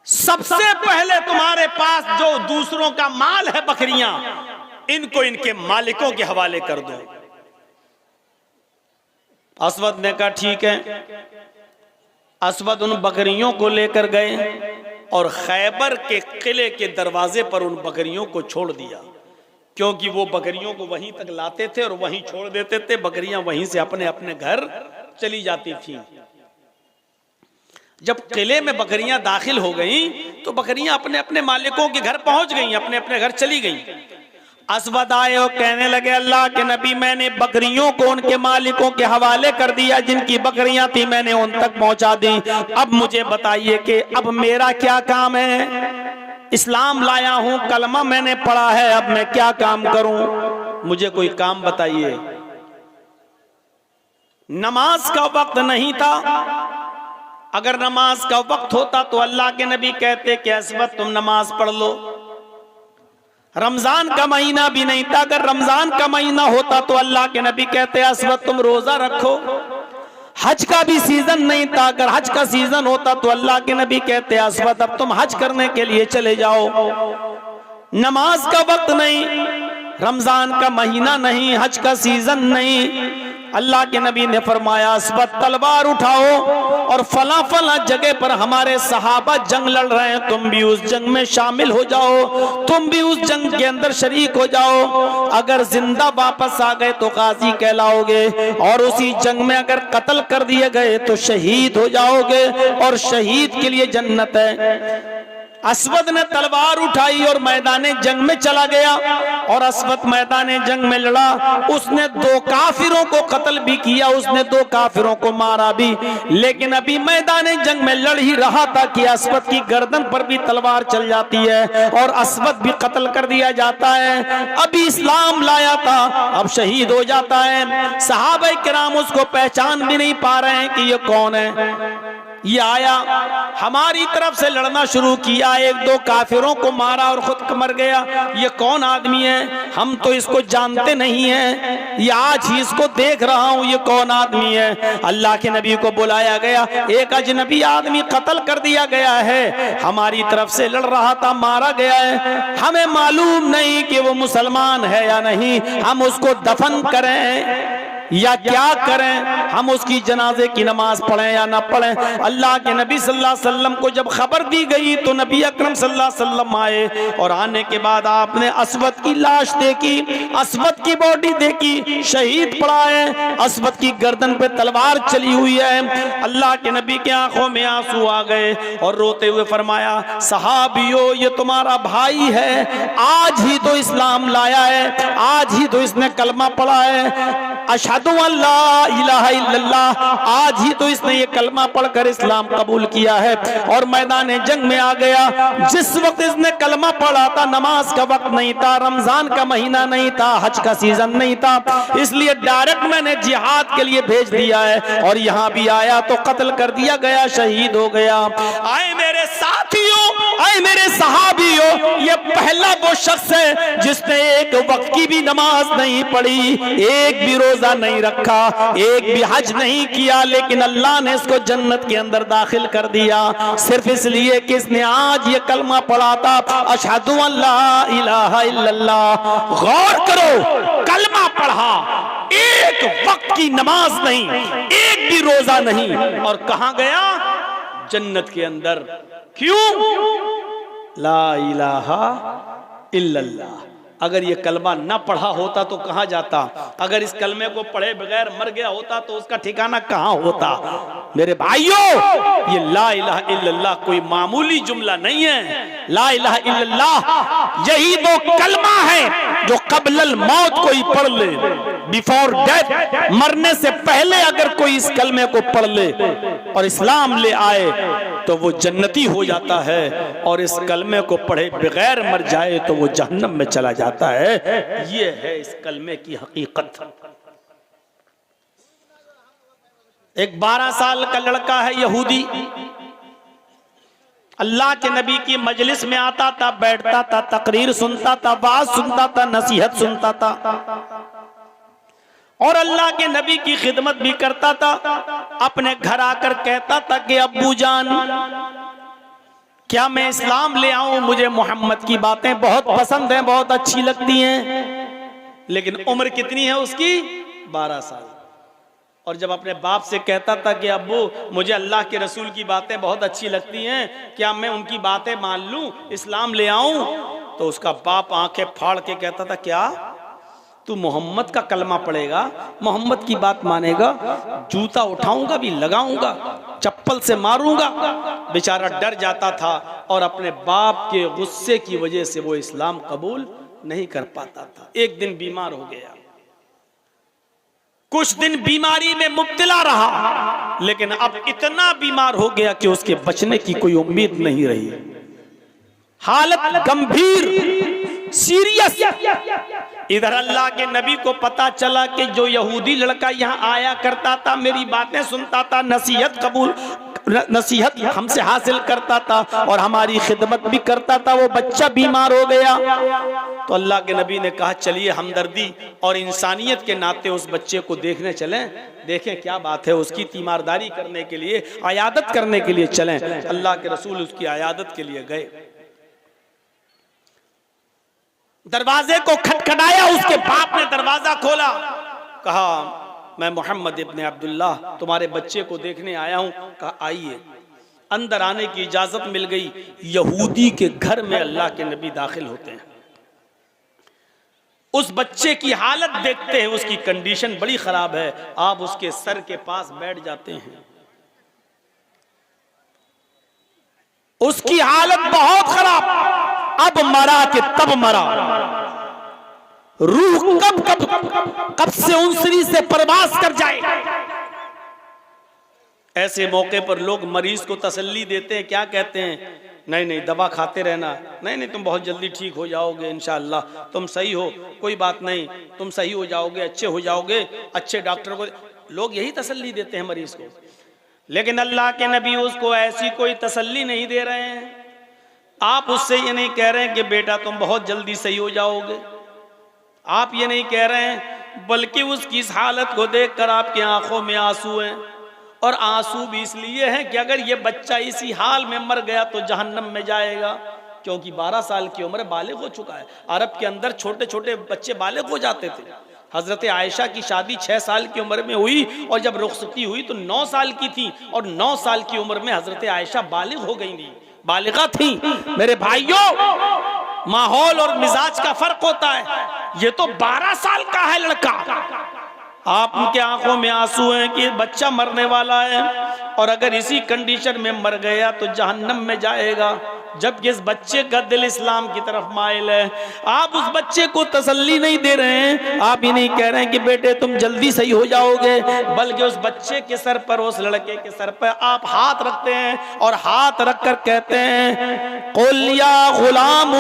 सबसे पहले तुम्हारे पास जो दूसरों का माल है, बकरियां, इनको इनके मालिकों के हवाले कर दो। अस्वद ने कहा ठीक है। अस्वद उन बकरियों को लेकर गए और खैबर के किले के दरवाजे पर उन बकरियों को छोड़ दिया, क्योंकि वो बकरियों को वहीं तक लाते थे और वहीं छोड़ देते थे, बकरियां वहीं से अपने अपने घर चली जाती थी। जब किले में बकरियां दाखिल हो गईं तो बकरियां अपने अपने मालिकों के घर पहुंच गईं, अपने अपने घर चली गईं। असवद आए और कहने लगे, अल्लाह के नबी, मैंने बकरियों को उनके मालिकों के हवाले कर दिया, जिनकी बकरियां थी मैंने उन तक पहुंचा दी। अब मुझे बताइए कि अब मेरा क्या काम है? इस्लाम लाया हूं, कलमा मैंने पढ़ा है, अब मैं क्या काम करूं? मुझे कोई काम बताइए। नमाज का वक्त नहीं था। अगर नमाज का वक्त होता तो अल्लाह के नबी कहते कि असवद तुम नमाज पढ़ लो। रमजान का महीना भी नहीं था। अगर रमजान का महीना होता तो अल्लाह के नबी कहते असवद तुम रोजा रखो। हज का भी सीजन नहीं था। अगर हज का सीजन होता तो अल्लाह के नबी कहते असवद अब तुम हज करने के लिए चले जाओ। नमाज का वक्त नहीं, रमजान का महीना नहीं, हज का सीजन नहीं। अल्लाह के नबी ने फरमाया असवद तलवार उठाओ और फला फला जगह पर हमारे सहाबा जंग लड़ रहे हैं, तुम भी उस जंग में शामिल हो जाओ, तुम भी उस जंग के अंदर शरीक हो जाओ। अगर जिंदा वापस आ गए तो गाजी कहलाओगे और उसी जंग में अगर कत्ल कर दिए गए तो शहीद हो जाओगे और शहीद के लिए जन्नत है। असवद ने तलवार उठाई और मैदाने जंग में चला गया और असवद मैदाने जंग में लड़ा। उसने 2 काफिरों को कत्ल भी किया, उसने 2 काफिरों को मारा भी, लेकिन अभी मैदाने जंग में लड़ ही रहा था कि असवद की गर्दन पर भी तलवार चल जाती है और असवद भी कत्ल कर दिया जाता है। अभी इस्लाम लाया था, अब शहीद हो जाता है। सहाबा किराम उसको पहचान भी नहीं पा रहे हैं कि ये कौन है। ये आया, हमारी तरफ से लड़ना शुरू किया, 1-2 काफिरों को मारा और खुद मर गया। ये कौन आदमी है? हम तो इसको जानते नहीं हैं, ये आज ही इसको देख रहा हूं, ये कौन आदमी है? अल्लाह के नबी को बुलाया गया, एक अजनबी आदमी कत्ल कर दिया गया है, हमारी तरफ से लड़ रहा था, मारा गया है। हमें मालूम नहीं कि वो मुसलमान है या नहीं, हम उसको दफन करें या क्या करें, हम उसकी जनाजे की नमाज पढ़ें या ना पढ़ें। अल्लाह के नबी सल्लल्लाहु अलैहि वसल्लम को जब खबर दी गई तो नबी अकरम सल्लल्लाहु अलैहि वसल्लम आए और आने के बाद आपने असवद की लाश देखी, असवद की बॉडी देखी, शहीद पड़ा है, असवद की गर्दन पे तलवार चली हुई है। अल्लाह के नबी की आंखों में आंसू आ गए और रोते हुए फरमाया, सहाबियों ये तुम्हारा भाई है, आज ही तो इस्लाम लाया है, आज ही तो इसने कलमा पढ़ा है, अशहदु अल्ला इलाहा इल्लल्लाह, आज ही तो इसने ये कलमा पढ़कर इस्लाम कबूल किया है और मैदान जंग में आ गया। जिस वक्त इसने कलमा पढ़ा था नमाज का वक्त नहीं था, रमजान का महीना नहीं था, हज का सीजन नहीं था, इसलिए डायरेक्ट मैंने जिहाद के लिए भेज दिया है और यहाँ भी आया तो कत्ल कर दिया गया, शहीद हो गया। आए मेरे साथियों, आए मेरे सहाबियों, ये पहला वो शख्स है जिसने एक वक्त की भी नमाज नहीं पढ़ी, एक भी रोजा नहीं रखा, एक भी हज नहीं किया, लेकिन अल्लाह ने इसको जन्नत के अंदर दाखिल कर दिया सिर्फ इसलिए कि इसने आज ये कलमा पढ़ा था, अशहदु अल्ला इलाहा इल्लल्लाह। गौर करो, कलमा पढ़ा, एक वक्त की नमाज नहीं, एक भी रोजा नहीं, और कहां गया? जन्नत के अंदर। क्यों? ला इलाहा इल्लल्लाह। अगर ये कलमा ना पढ़ा होता तो कहां जाता? अगर इस कलमे को पढ़े बगैर मर गया होता तो उसका ठिकाना कहां होता? मेरे भाइयों, ये ला इलाहा इल्लल्लाह कोई मामूली जुमला नहीं है। ला इलाहा इल्लल्लाह यही वो कलमा है जो कबलल मौत कोई पढ़ ले, बिफोर डेथ, मरने से पहले अगर कोई इस कलमे को पढ़ ले और इस्लाम ले आए तो वो जन्नती हो जाता है, और इस कलमे को पढ़े बगैर मर जाए तो वो जहन्नम में चला जाता है। ये है इस कलमे की हकीकत। एक 12 साल का लड़का है यहूदी, अल्लाह के नबी की मजलिस में आता था, बैठता था, तकरीर सुनता था, बात सुनता था, नसीहत सुनता था और अल्लाह के नबी की खिदमत भी करता था। अपने घर आकर कहता था कि अब्बू जान, क्या मैं इस्लाम ले आऊं? मुझे मोहम्मद की बातें बहुत पसंद हैं, बहुत अच्छी लगती हैं। लेकिन उम्र कितनी है उसकी? 12 साल। और जब अपने बाप से कहता था कि अब्बू मुझे अल्लाह के रसूल की बातें बहुत अच्छी लगती हैं, क्या मैं उनकी बातें मान लूं, इस्लाम ले आऊं? तो उसका बाप आंखें फाड़ के कहता था, क्या तू मोहम्मद का कलमा पढ़ेगा, मोहम्मद की बात मानेगा? जूता उठाऊंगा भी, लगाऊंगा, चप्पल से मारूंगा। बेचारा डर जाता था और अपने बाप के गुस्से की वजह से वो इस्लाम कबूल नहीं कर पाता था। एक दिन बीमार हो गया, कुछ दिन बीमारी में मुब्तला रहा, लेकिन अब इतना बीमार हो गया कि उसके बचने की कोई उम्मीद नहीं रही। हालत गंभीर, सीरियस। इधर अल्लाह के नबी को पता चला कि जो यहूदी लड़का यहाँ आया करता था, मेरी बातें सुनता था, नसीहत हमसे हासिल करता था और हमारी खिदमत भी करता था, वो बच्चा बीमार हो गया। तो अल्लाह के नबी ने कहा, चलिए हमदर्दी और इंसानियत के नाते उस बच्चे को देखने चलें, देखें क्या बात है। उसकी तीमारदारी करने के लिए, अयादत करने के लिए चलें। अल्लाह के रसूल उसकी अयादत के लिए गए। दरवाजे को खटखटाया, उसके बाप ने दरवाजा खोला, कहा, मैं मोहम्मद इब्ने अब्दुल्लाह तुम्हारे बच्चे को देखने आया हूं। कहा, आइए। अंदर आने की इजाजत मिल गई। यहूदी के घर में अल्लाह के नबी दाखिल होते हैं। उस बच्चे की हालत देखते हैं, उसकी कंडीशन बड़ी खराब है। आप उसके सर के पास बैठ जाते हैं, उसकी हालत बहुत खराब। अब मरा कि तब मरा, रूह कब से उनसरी से परवास कर जाए। ऐसे मौके पर लोग मरीज को तसल्ली देते हैं, क्या कहते हैं? नहीं नहीं, दवा खाते रहना, नहीं नहीं, तुम बहुत जल्दी ठीक हो जाओगे, इंशाअल्लाह तुम सही हो, कोई बात नहीं, तुम सही हो जाओगे, अच्छे हो जाओगे, अच्छे डॉक्टर को। लोग यही तसल्ली देते हैं मरीज को, लेकिन अल्लाह के नबी उसको ऐसी कोई तसल्ली नहीं दे रहे हैं। आप उससे ये नहीं कह रहे हैं कि बेटा तुम बहुत जल्दी सही हो जाओगे, आप ये नहीं कह रहे हैं, बल्कि उसकी इस हालत को देखकर आपकी आंखों में आंसू हैं। और आंसू भी इसलिए हैं कि अगर ये बच्चा इसी हाल में मर गया तो जहन्नम में जाएगा, क्योंकि 12 साल की उम्र बालिग हो चुका है। अरब के अंदर छोटे छोटे बच्चे बालिग हो जाते थे। हजरत आयशा की शादी 6 साल की उम्र में हुई और जब रुखसती हुई तो 9 साल की थी, और 9 साल की उम्र में हजरत आयशा बालिग हो गई थी, बालिगा थी। मेरे भाइयों, माहौल और मिजाज का फर्क होता है। ये तो 12 साल का है लड़का, आप उनके आंखों में आंसू हैं कि बच्चा मरने वाला है, और अगर इसी कंडीशन में मर गया तो जहन्नम में जाएगा, जबकि इस बच्चे का दिल इस्लाम की तरफ माइल है। आप उस बच्चे को तसल्ली नहीं दे रहे हैं, आप ये नहीं कह रहे हैं कि बेटे तुम जल्दी सही हो जाओगे, बल्कि उस बच्चे के सर पर, उस लड़के के सर पर आप हाथ रखते हैं और हाथ रखकर कहते हैं, कुल या गुलाम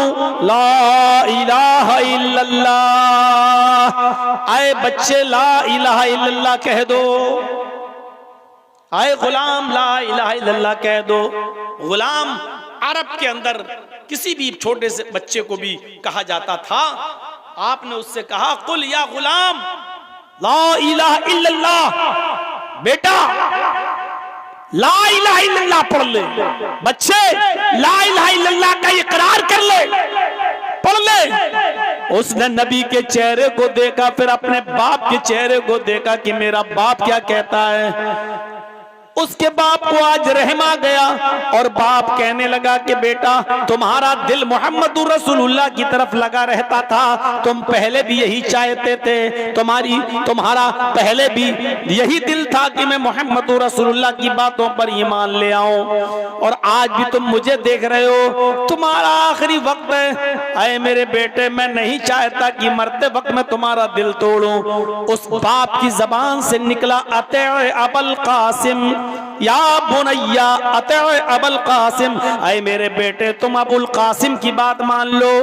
ला इलाहा इल्लल्लाह, आए बच्चे ला इलाहा इल्लल्लाह कह दो, आए गुलाम ला इलाहा इल्लल्लाह कह दो। गुलाम अरब के अंदर किसी भी छोटे से बच्चे को भी कहा जाता था। आपने उससे कहा, कुल या गुलाम ला इलाहा इल्लल्लाह, बेटा ला इलाहा इल्लल्लाह पढ़ ले, बच्चे ला इलाहा इल्लल्लाह का इकरार कर ले, पढ़ ले। उसने नबी के चेहरे को देखा, फिर अपने बाप के चेहरे को देखा कि मेरा बाप क्या कहता है। उसके बाप को आज रहम आ गया और बाप कहने लगा कि बेटा तुम्हारा दिल मोहम्मद रसूलुल्लाह की तरफ लगा रहता था, तुम पहले भी यही चाहते थे, तुम्हारा पहले भी यही दिल था कि मैं मोहम्मद रसूलुल्लाह की बातों पर ईमान ले आऊं, और आज भी तुम मुझे देख रहे हो, तुम्हारा आखिरी वक्त है। अरे मेरे बेटे, मैं नहीं चाहता कि मरते वक्त मैं तुम्हारा दिल तोड़ूं। उस बाप की जबान से निकला, अते अबुल कासिम या बुनैया अते अबुल कासिम, ऐ मेरे बेटे तुम अबुल कासिम की बात मान लो,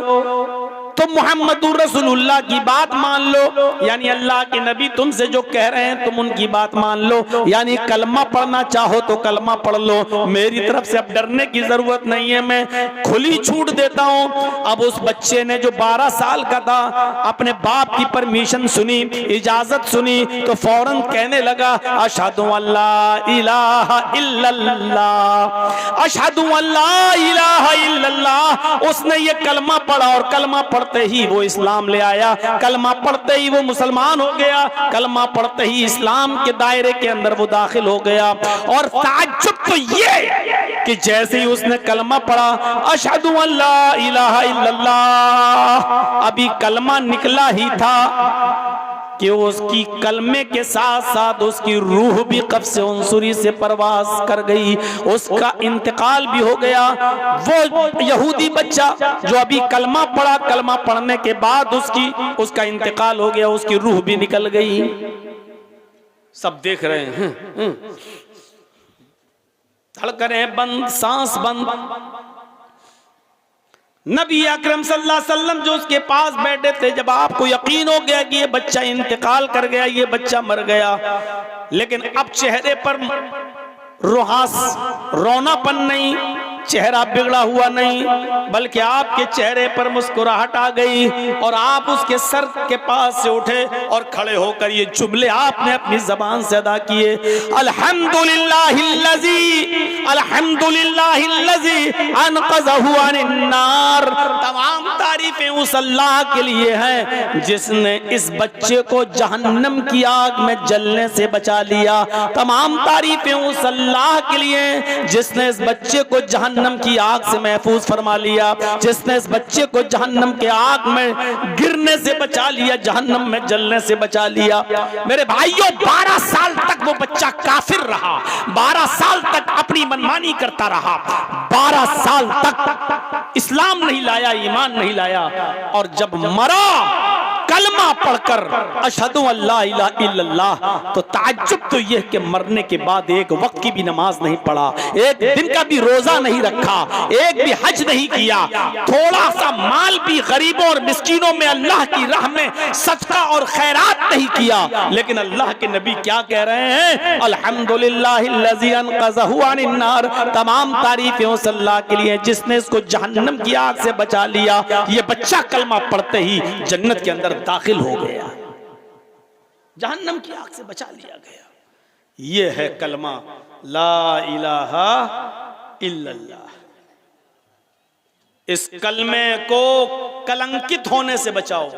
तुम मोहम्मद रसूलुल्लाह की बात मान लो, यानी अल्लाह के नबी तुमसे जो कह रहे हैं तुम उनकी बात मान लो, यानी कलमा पढ़ना चाहो तो कलमा पढ़ लो, मेरी तरफ से अब डरने की जरूरत नहीं है, मैं खुली छूट देता हूं। अब उस बच्चे ने जो 12 साल का था, अपने बाप की परमिशन सुनी, इजाजत सुनी, तो फौरन कहने लगा, अशहदु अल्ला इलाहा इल्लल्लाह, अशहदु अल्ला इलाहा इल्लल्लाह। उसने ये कलमा पढ़ा और कलमा पढ़ते ही वो इस्लाम ले आया, कलमा पढ़ते ही वो मुसलमान हो गया, कलमा पढ़ते ही इस्लाम के दायरे के अंदर वो दाखिल हो गया। और ताज्जुब तो ये कि जैसे ही उसने कलमा पढ़ा, अशहदु अल्ला इलाहा इल्लल्लाह, अभी कलमा निकला ही था कि उसकी कलमे के साथ साथ उसकी रूह भी कब्ज़ उनसुरी से परवास कर गई, उसका इंतकाल भी हो गया। वो यहूदी बच्चा जो अभी कलमा पढ़ा, कलमा पढ़ने के बाद उसका इंतकाल हो गया, उसकी रूह भी निकल गई। सब देख रहे हैं, धड़कनें बंद, सांस बंद। नबी अकरम सल्लल्लाहु अलैहि वसल्लम जो उसके पास बैठे थे, जब आपको यकीन हो गया कि ये बच्चा इंतकाल कर गया, ये बच्चा मर गया, लेकिन अब चेहरे पर रोनापन नहीं, चेहरा बिगड़ा हुआ नहीं, बल्कि आपके चेहरे पर मुस्कुराहट आ गई और आप उसके सर के पास से उठे और खड़े होकर ये जुमले आपने अपनी जबान से अदा किए, अल्हम्दुलिल्लाहिल्लज़ी अनक़ज़हु अनिन्नार। तमाम तारीफें उस अल्लाह के लिए हैं जिसने इस बच्चे को जहन्नम की आग में जलने से बचा लिया। तमाम तारीफें उस अल्लाह के लिए जिसने इस बच्चे को जहन्नम की आग से महफूज फरमा लिया, जिसने इस बच्चे को जहन्नम के आग में गिरने से बचा लिया, जहन्नम में जलने से बचा लिया। मेरे भाइयों, 12 साल तक वो बच्चा काफिर रहा, 12 साल तक अपनी मनमानी करता रहा, 12 साल तक इस्लाम नहीं लाया, ईमान नहीं लाया, और जब मरा कलमा पढ़कर अशहदु अल्ला इलाहा इल्लल्लाह, तो ताज्जुब तो यह कि मरने के बाद एक वक्त की भी नमाज नहीं पढ़ा, एक दिन का भी रोजा नहीं रखा, एक भी हज नहीं किया, थोड़ा सा माल भी गरीबों और मिस्कीनों में अल्लाह की राह में सदका और खैरात नहीं किया। लेकिन अल्लाह के नबी क्या कह रहे हैं? अल्हम्दुलिल्लाहिल्लज़ी अनक़ज़हु अनिन्नार। तमाम तारीफें उस अल्लाह के लिए जिसने इसको जहन्नम की आग से बचा लिया। ये बच्चा कलमा पढ़ते ही जन्नत के अंदर दाखिल हो गया, जहन्नम की आग से बचा लिया गया। ये है कलमा ला इलाहा इल्लल्लाह। इस कलमे को कलंकित होने से बचाओ।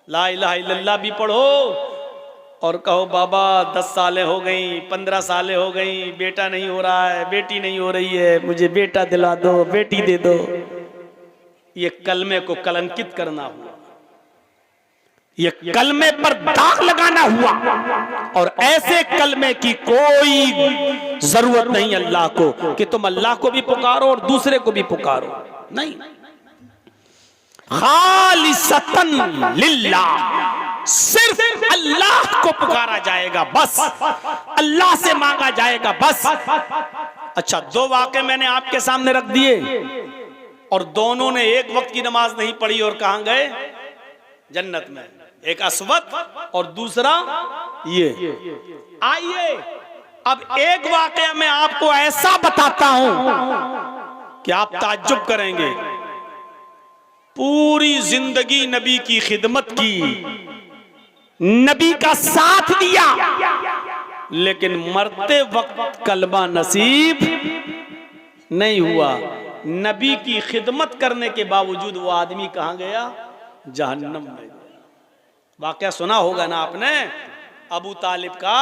ला इलाहा इल्लल्लाह भी पढ़ो और कहो बाबा 10 सालें हो गई, 15 सालें हो गई, बेटा नहीं हो रहा है, बेटी नहीं हो रही है, मुझे बेटा दिला दो, बेटी दे दो। ये कलमे को कलंकित करना हुआ, ये कलमे पर दाग लगाना हुआ। और ऐसे कलमे की कोई जरूरत नहीं अल्लाह को कि तुम अल्लाह को भी पुकारो और दूसरे को भी पुकारो, नहीं। खालिसतन लिल्लाह, सिर्फ अल्लाह को पुकारा जाएगा, बस अल्लाह से मांगा जाएगा, बस। अच्छा, 2 वाक़े मैंने आपके सामने रख दिए और दोनों ने एक वक्त की नमाज नहीं पढ़ी और कहां गए? जन्नत में। एक अस्वद और दूसरा ये। आइए अब एक वाकया मैं आपको ऐसा बताता हूं कि आप ताज्जुब करेंगे। पूरी जिंदगी नबी की खिदमत की, नबी का साथ दिया, लेकिन मरते वक्त कलमा नसीब नहीं हुआ। नबी की खिदमत करने के बावजूद वो आदमी कहां गया? जहन्नम में गया। वाकया सुना होगा ना आपने अबू तालिब का।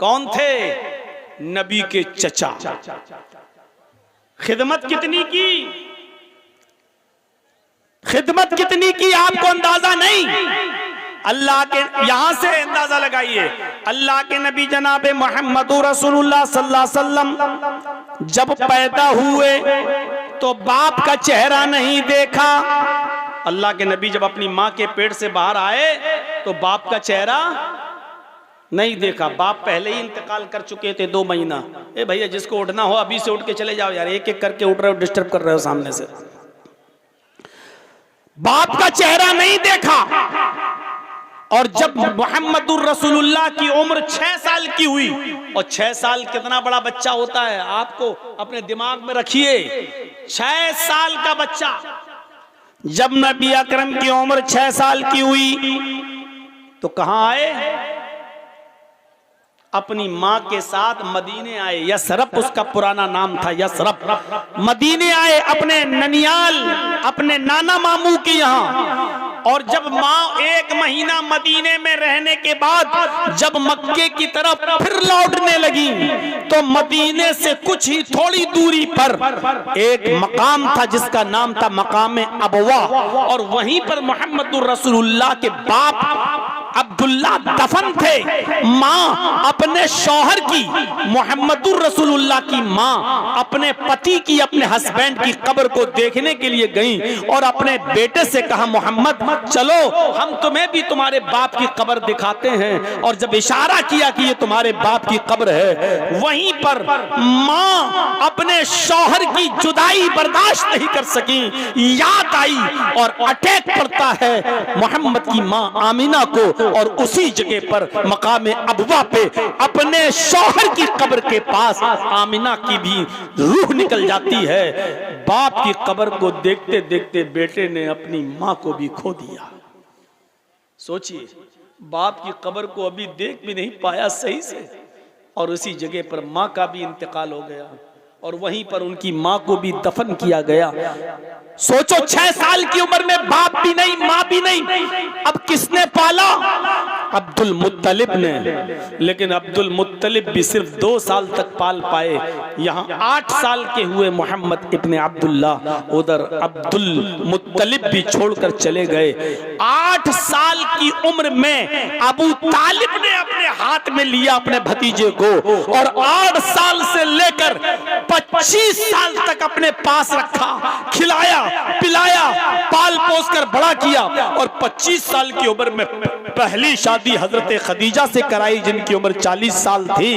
कौन थे? नबी के चचा। खिदमत कितनी की, खिदमत कितनी की आपको अंदाजा नहीं। अल्लाह के, यहां से अंदाजा लगाइए, अल्लाह के नबी जनाब मोहम्मद रसूलुल्लाह सल्लल्लाहु अलैहि वसल्लम जब पैदा हुए तो बाप का चेहरा नहीं देखा। अल्लाह के नबी जब अपनी माँ के पेट से बाहर आए तो बाप का चेहरा नहीं देखा। बाप पहले ही इंतकाल कर चुके थे 2 महीना। ए भैया, जिसको उठना हो अभी से उठ के चले जाओ यार, एक एक करके उठ रहे हो, डिस्टर्ब कर रहे हो सामने से। बाप का चेहरा नहीं देखा। और जब मुहम्मदुर रसूलुल्लाह की उम्र 6 साल की हुई, और 6 साल कितना बड़ा बच्चा होता है आपको अपने दिमाग में रखिए। 6 साल का बच्चा, जब नबी अकरम की उम्र 6 साल की हुई तो कहां आए? अपनी मां के साथ मदीने आए। यसरब उसका पुराना नाम था, यसरब। मदीने आए अपने ननियाल, अपने नाना मामू के यहां। और जब माँ 1 महीना मदीने में रहने के बाद जब मक्के की तरफ फिर लौटने लगी तो मदीने से कुछ ही थोड़ी दूरी पर एक मकाम था जिसका नाम था मकाम अबवा, और वहीं पर मोहम्मदुर रसूलुल्लाह के बाप अब्दुल्ला दफन थे। माँ अपने शौहर की, मोहम्मदुर रसूलुल्लाह की माँ अपने पति की, अपने हस्बैंड की कब्र को देखने के लिए गई और अपने बेटे से कहा, मोहम्मद चलो हम तुम्हें भी तुम्हारे बाप की कब्र दिखाते हैं। और जब इशारा किया कि ये तुम्हारे बाप की कब्र है, वहीं पर माँ अपने शौहर की जुदाई बर्दाश्त नहीं कर सकी, याद आई और अटैक करता है मोहम्मद की माँ आमीना को, और उसी जगह पर मकाम अबवा पे अपने शौहर की कब्र के पास आमीना की भी रूह निकल जाती है। बाप की कब्र को देखते देखते बेटे ने अपनी माँ को भी खो दिया। सोचिए, बाप की कब्र को अभी देख भी नहीं पाया सही से, और उसी जगह पर माँ का भी इंतकाल हो गया और वहीं पर उनकी माँ को भी दफन किया गया। सोचो, 6 साल की उम्र में बाप भी नहीं, माँ भी नहीं, अब किसने पाला? अब्दुल मुत्तलिब ने। लेकिन अब्दुल मुत्तलिब भी सिर्फ 2 साल तक पाल पाए। यहाँ 8 साल के हुए मोहम्मद इब्ने अब्दुल्ला, उधर अब्दुल मुत्तलिब भी छोड़कर चले गए। 8 साल की उम्र में अबू तालिब ने अपने हाथ में लिया अपने भतीजे को, और 8 साल से लेकर 25 साल तक अपने पास रखा, खिलाया पिलाया, पाल पोस कर बड़ा किया। और 25 साल की उम्र में पहली शादी हजरत खदीजा से कराई, जिनकी उम्र 40 साल थी।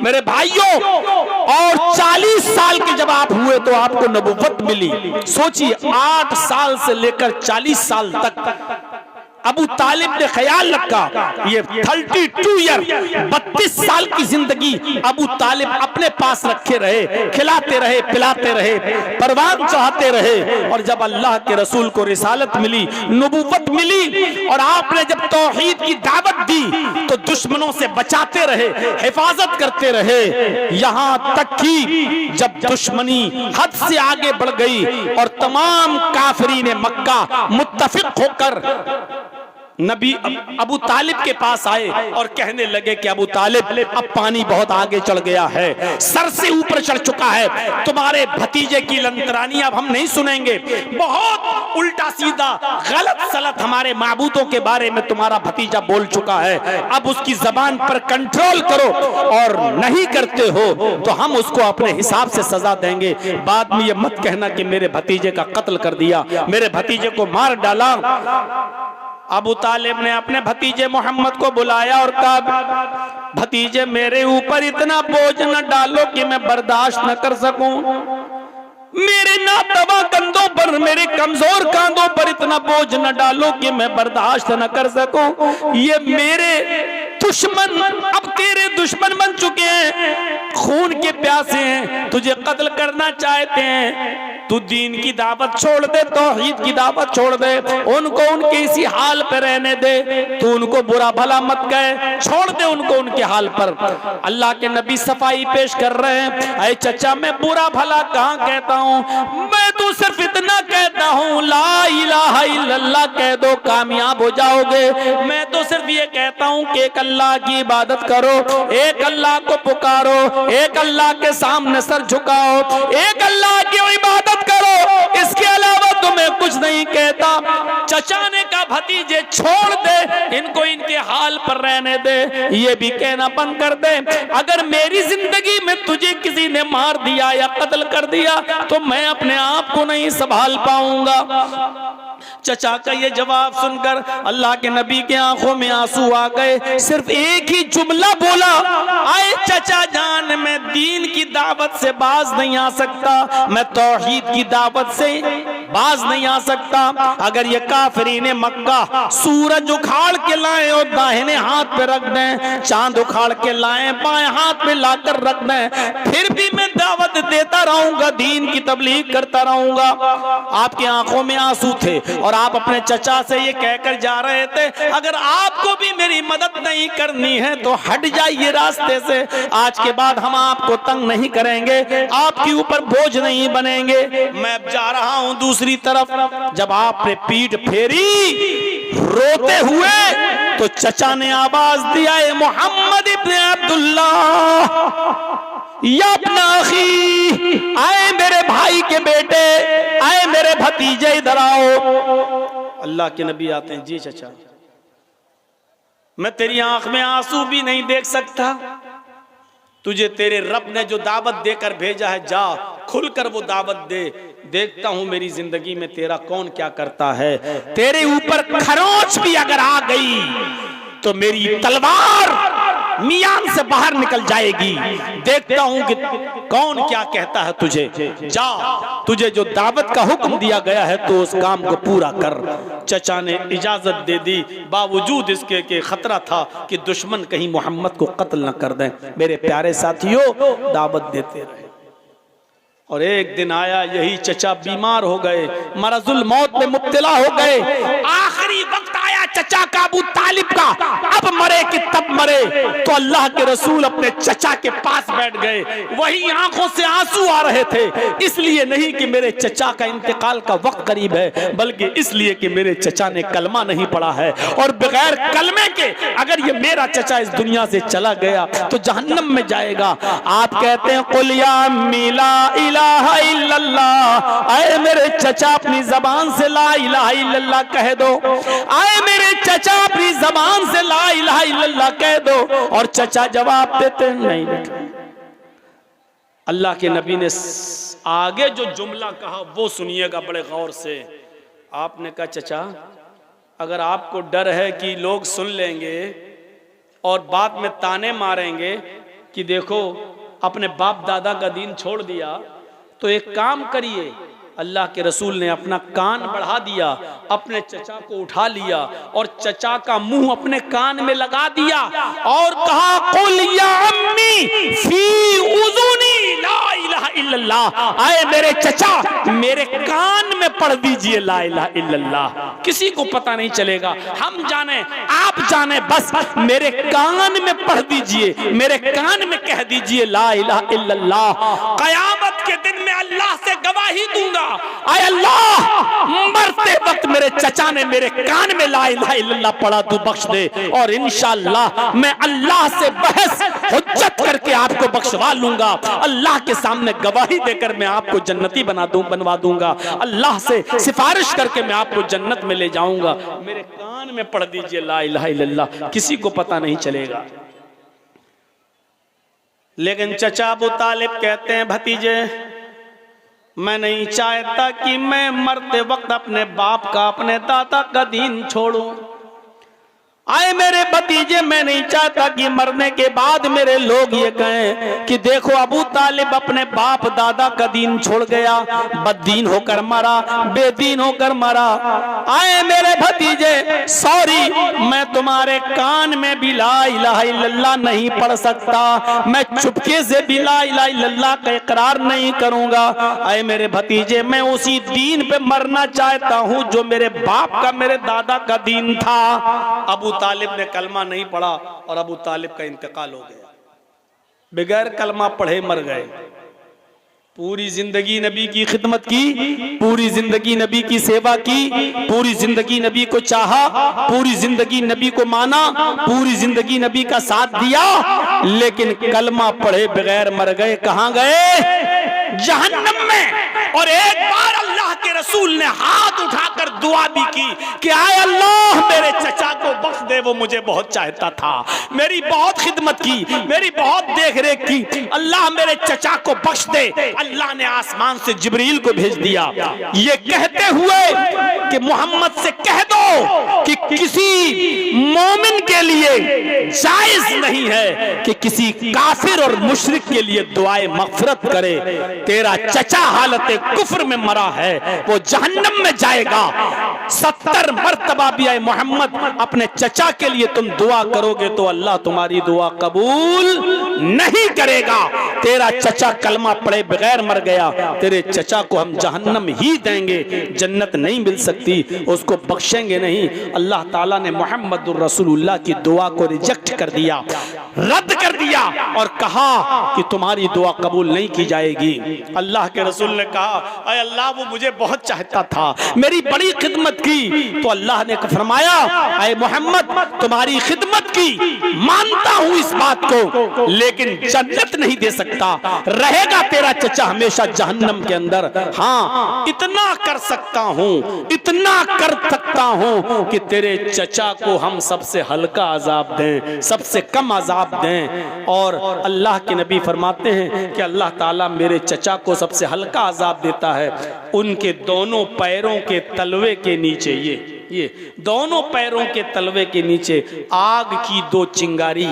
मेरे भाइयों, और 40 साल के जब आप हुए तो आपको नबुव्वत मिली। सोचिए, 8 साल से लेकर 40 साल तक अबू तालिब ने ख्याल रखा। ये 32 ईयर 32 साल की जिंदगी अबू तालिब अपने पास रखे रहे, खिलाते रहे, पिलाते रहे, परवान चाहते रहे। और जब अल्लाह के रसूल को रिसालत मिली, नबुव्वत मिली, और आपने जब तौहीद की दावत दी तो दुश्मनों से बचाते रहे, हिफाजत करते रहे, यहाँ तक कि जब दुश्मनी हद से आगे बढ़ गई और तमाम काफिरीन मक्का मुत्तफिक होकर नबी अबू तालिब के पास आए और कहने लगे कि अबू तालिब, अब पानी बहुत आगे चढ़ गया है, सर से ऊपर चढ़ चुका है, तुम्हारे भतीजे की लंतरानी अब हम नहीं सुनेंगे। बहुत उल्टा सीधा गलत सलत हमारे माबूदों के बारे में तुम्हारा भतीजा बोल चुका है, अब उसकी जबान पर कंट्रोल करो, और नहीं करते हो तो हम उसको अपने हिसाब से सजा देंगे। बाद में ये मत कहना कि मेरे भतीजे का कत्ल कर दिया, मेरे भतीजे को मार डाला। अबू तालिब ने अपने भतीजे मोहम्मद को बुलाया और कहा, भतीजे मेरे ऊपर इतना बोझ न डालो कि मैं बर्दाश्त न कर सकूं। मेरे नातवा कंधों पर, मेरे कमजोर कांधों पर इतना बोझ न डालो कि मैं बर्दाश्त न कर सकूं। ये मेरे दुश्मन अब तेरे दुश्मन बन चुके हैं, खून के प्यासे हैं, तुझे कत्ल करना चाहते हैं। तू दीन की दावत छोड़ दे, तौहीद की दावत छोड़ दे, उनको उनके इसी हाल पे रहने दे, तू उनको बुरा भला मत कहे, छोड़ दे उनको उनके हाल पर। अल्लाह के नबी सफाई पेश कर रहे हैं, अरे चचा मैं बुरा भला कहाँ कहता हूँ, मैं तो सिर्फ इतना कहता हूँ ला इलाहा इल्लल्लाह कह दो, कामयाब हो जाओगे। मैं तो सिर्फ ये कहता हूँ कि एक अल्लाह की इबादत करो, एक अल्लाह को पुकारो, एक अल्लाह के सामने सर झुकाओ, एक अल्लाह की इबादत करो, इसके अलावा तुम्हें कुछ नहीं कहता। चचा ने कहा, भतीजे छोड़ दे इनको, इनके हाल पर रहने दे, ये भी कहना बंद कर दे। अगर मेरी जिंदगी में तुझे किसी ने मार दिया या कत्ल कर दिया तो मैं अपने आप को नहीं संभाल पाऊंगा। चचा का ये जवाब सुनकर अल्लाह के नबी के आंखों में आंसू आ गए। सिर्फ एक ही जुमला बोला, आए चचा जान, मैं दीन की दावत से बाज नहीं आ सकता, मैं तौहीद की दावत से बाज नहीं आ सकता। अगर ये काफिरीने मक्का सूरज उखाड़ के लाए और दाहिने हाथ पे रख दें, चांद उखाड़ के लाए बाएं हाथ पे लाकर रख दें, फिर भी मैं दावत देता रहूंगा, दीन की तबलीग करता रहूंगा। आपकी आंखों में आंसू थे और आप अपने चचा से ये कहकर जा रहे थे, अगर आपको भी मेरी मदद नहीं करनी है तो हट जाइए रास्ते से, आज के बाद हम आपको तंग नहीं करेंगे, आपके ऊपर बोझ नहीं बनेंगे, मैं जा रहा हूं दूसरी तरफ। जब आपने पीठ फेरी रोते हुए, तो चचा ने आवाज दिया, ए मोहम्मद इब्न अब्दुल्लाह, या अपना अखी, आए मेरे भाई के बेटे, आए मेरे भतीजे, इधर आओ। अल्लाह के नबी आते हैं, जी चचा, मैं तेरी आंख में आंसू भी नहीं देख सकता, तुझे तेरे रब ने जो दावत देकर भेजा है, जा खुलकर वो दावत दे, देखता हूं मेरी जिंदगी में तेरा कौन क्या करता है। तेरे ऊपर खरोंच भी अगर आ गई तो मेरी तलवार मियान से बाहर निकल जाएगी, देखता हूं कि कौन क्या कहता है तुझे। जा, तुझे जो दावत का हुक्म दिया गया है तो उस काम को पूरा कर। चचा ने इजाजत दे दी, बावजूद इसके कि खतरा था कि दुश्मन कहीं मोहम्मद को कत्ल न कर दें। मेरे प्यारे साथियों, दावत देते रहे और एक दिन आया, यही चचा बीमार हो गए, मरजुल मौत में मुब्तला हो गए। आखिरी वक्त आया चचा का, अबू तालिब का, अब मरे कि तब मरे। तो अल्लाह के रसूल अपने चचा के पास बैठ गए, वही आंखों से आंसू आ रहे थे, इसलिए नहीं कि मेरे चचा का इंतकाल का वक्त करीब है, बल्कि इसलिए कि मेरे चचा ने कलमा नहीं पढ़ा है, और बगैर कलमे के अगर ये मेरा चचा इस दुनिया से चला गया तो जहन्नम में जाएगा। आप कहते हैं, कुल या अम्मी ला इलाहा इल्लल्लाह, आए मेरे चचा अपनी जबान से ला इलाहा इल्लल्लाह कह दो, आए मेरे चचा अपनी जबान से ला इलाहा इल्लल्लाह कह दो। और चचा जवाब देते नहीं बेटा। अल्लाह के नबी ने आगे जो जुमला कहा वो सुनिएगा बड़े गौर से। आपने कहा, चचा अगर आपको डर है कि लोग सुन लेंगे और बाद में ताने मारेंगे कि देखो अपने बाप दादा का दीन छोड़ दिया, तो एक काम करिए। अल्लाह के रसूल ने अपना कान बढ़ा दिया, अपने चचा को उठा लिया और चचा का मुंह अपने कान में लगा दिया और कहा, कुल या अम्मी फी उज़ुनी ला इलाहा इल्लल्लाह, आए मेरे चचा मेरे कान में पढ़ दीजिए ला इलाहा इल्लल्लाह। किसी को पता नहीं चलेगा, हम जाने आप जाने, बस मेरे कान में पढ़ दीजिए, मेरे कान में कह दीजिए ला इलाहा इल्लल्लाह। कयामत के दिन में अल्लाह से गवाही दूंगा, आए अल्लाह मरते वक्त मेरे चचा ने मेरे कान में ला इलाहा इल्लल्लाह पढ़ा, तू बख्श दे, और इंशाअल्लाह मैं अल्लाह से बहस हुज्जत करके आपको बख्शवा लूंगा। अल्लाह के सामने गवाही देकर मैं आपको जन्नती बनवा दूंगा, अल्लाह से सिफारिश करके मैं आपको जन्नत में ले जाऊंगा। मेरे कान में पढ़ दीजिए ला इलाहा इल्लल्लाह, किसी को पता नहीं चलेगा। लेकिन चचा अबू तालिब कहते हैं, भतीजे मैं नहीं चाहता कि मैं मरते वक्त अपने बाप का, अपने दादा का दीन छोड़ूं। आए मेरे भतीजे, मैं नहीं चाहता कि मरने के बाद मेरे लोग ये कहें कि देखो अबू तालिब अपने बाप दादा का दीन छोड़ गया, बददीन होकर मरा, बेदीन होकर मरा। आए मेरे भतीजे, सॉरी, मैं तुम्हारे कान में भी ला इलाहा इल्लल्लाह नहीं पढ़ सकता, मैं चुपके से भी ला इलाहा इल्लल्लाह का इकरार नहीं करूंगा। आए मेरे भतीजे, मैं उसी दीन पे मरना चाहता हूं जो मेरे बाप का, मेरे दादा का दीन था। अबू तालिब ने कलमा नहीं पढ़ा और अबू तालिब का इंतकाल हो गया, बगैर कलमा पढ़े मर गए। पूरी जिंदगी नबी की खिदमत की, पूरी जिंदगी नबी की सेवा की, पूरी जिंदगी नबी को चाहा, पूरी जिंदगी नबी को माना, पूरी जिंदगी नबी का साथ दिया, लेकिन कलमा पढ़े बगैर मर गए। कहां गए? जहन्नम में। और एक बार अल्लाह के रसूल ने हाथ उठाकर दुआ भी की कि आए अल्लाह मेरे चचा को बख्श दे, वो मुझे बहुत चाहता था, मेरी बहुत खिदमत की, मेरी बहुत देख रेख की, अल्लाह मेरे चचा को बख्श दे। अल्लाह ने आसमान से जिब्रील को भेज दिया, ये कहते हुए कि मोहम्मद से कह दो कि किसी मोमिन के लिए जायज नहीं है कि किसी काफिर और मुशरिक के लिए दुआए मगफिरत करे। तेरा चचा हालत कुफ्र में मरा है, वो जहन्नम में जाएगा। 70 मर्तबा भी आए मोहम्मद अपने चचा के लिए तुम दुआ करोगे तो अल्लाह तुम्हारी दुआ कबूल नहीं करेगा। तेरा चचा कलमा पढ़े बगैर मर गया, तेरे चचा को हम जहन्नम ही देंगे, जन्नत नहीं मिल सकती, उसको बख्शेंगे नहीं। अल्लाह ताला ने मोहम्मदुर रसूलुल्लाह की दुआ को रिजेक्ट कर दिया। रद्द कर दिया और कहा कि तुम्हारी दुआ कबूल नहीं की जाएगी। अल्लाह के रसूल ने कहा, अरे अल्लाह, वो मुझे बहुत चाहता था, मेरी बड़ी खिदमत की। तो अल्लाह ने फरमाया, अरे मोहम्मद, तुम्हारी खिदमत की, मानता हूं इस बात को, लेकिन जन्नत नहीं दे सकता, रहेगा तेरा चचा हमेशा जहन्नम के अंदर। हाँ, इतना कर सकता हूं, इतना कर सकता हूं कि तेरे चचा को हम सबसे हल्का अजाब दें, सबसे कम अजाब दें। और अल्लाह के नबी फरमाते हैं कि अल्लाह ताला मेरे चचा को सबसे हल्का अजाब देता है, उनके दोनों पैरों के तलवे के नीचे, ये दोनों पैरों के तलवे के नीचे आग की 2 चिंगारी।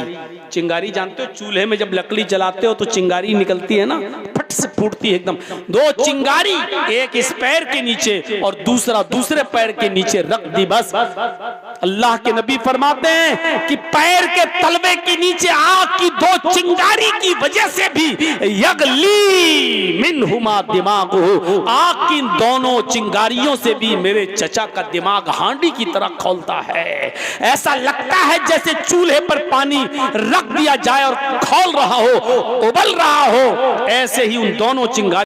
चिंगारी जानते हो, चूल्हे में जब लकड़ी जलाते हो तो चिंगारी निकलती है ना, फट से फूटती है एकदम। 2 चिंगारी, एक इस पैर के नीचे और दूसरा दूसरे पैर के नीचे रख दी। बस अल्लाह के नबी फरमाते हैं कि पैर के तलवे के नीचे आग की 2 चिंगारी की वजह से भी यगली मिनहुमा दिमागु, आग की दोनों चिंगारियों से भी मेरे चचा का दिमाग हांडी की तरह खौलता है। ऐसा लगता है जैसे चूल्हे पर पानी रख दिया जाए और खौल रहा हो, उबल रहा हो। ऐसे ही उन दोनों चिंगारी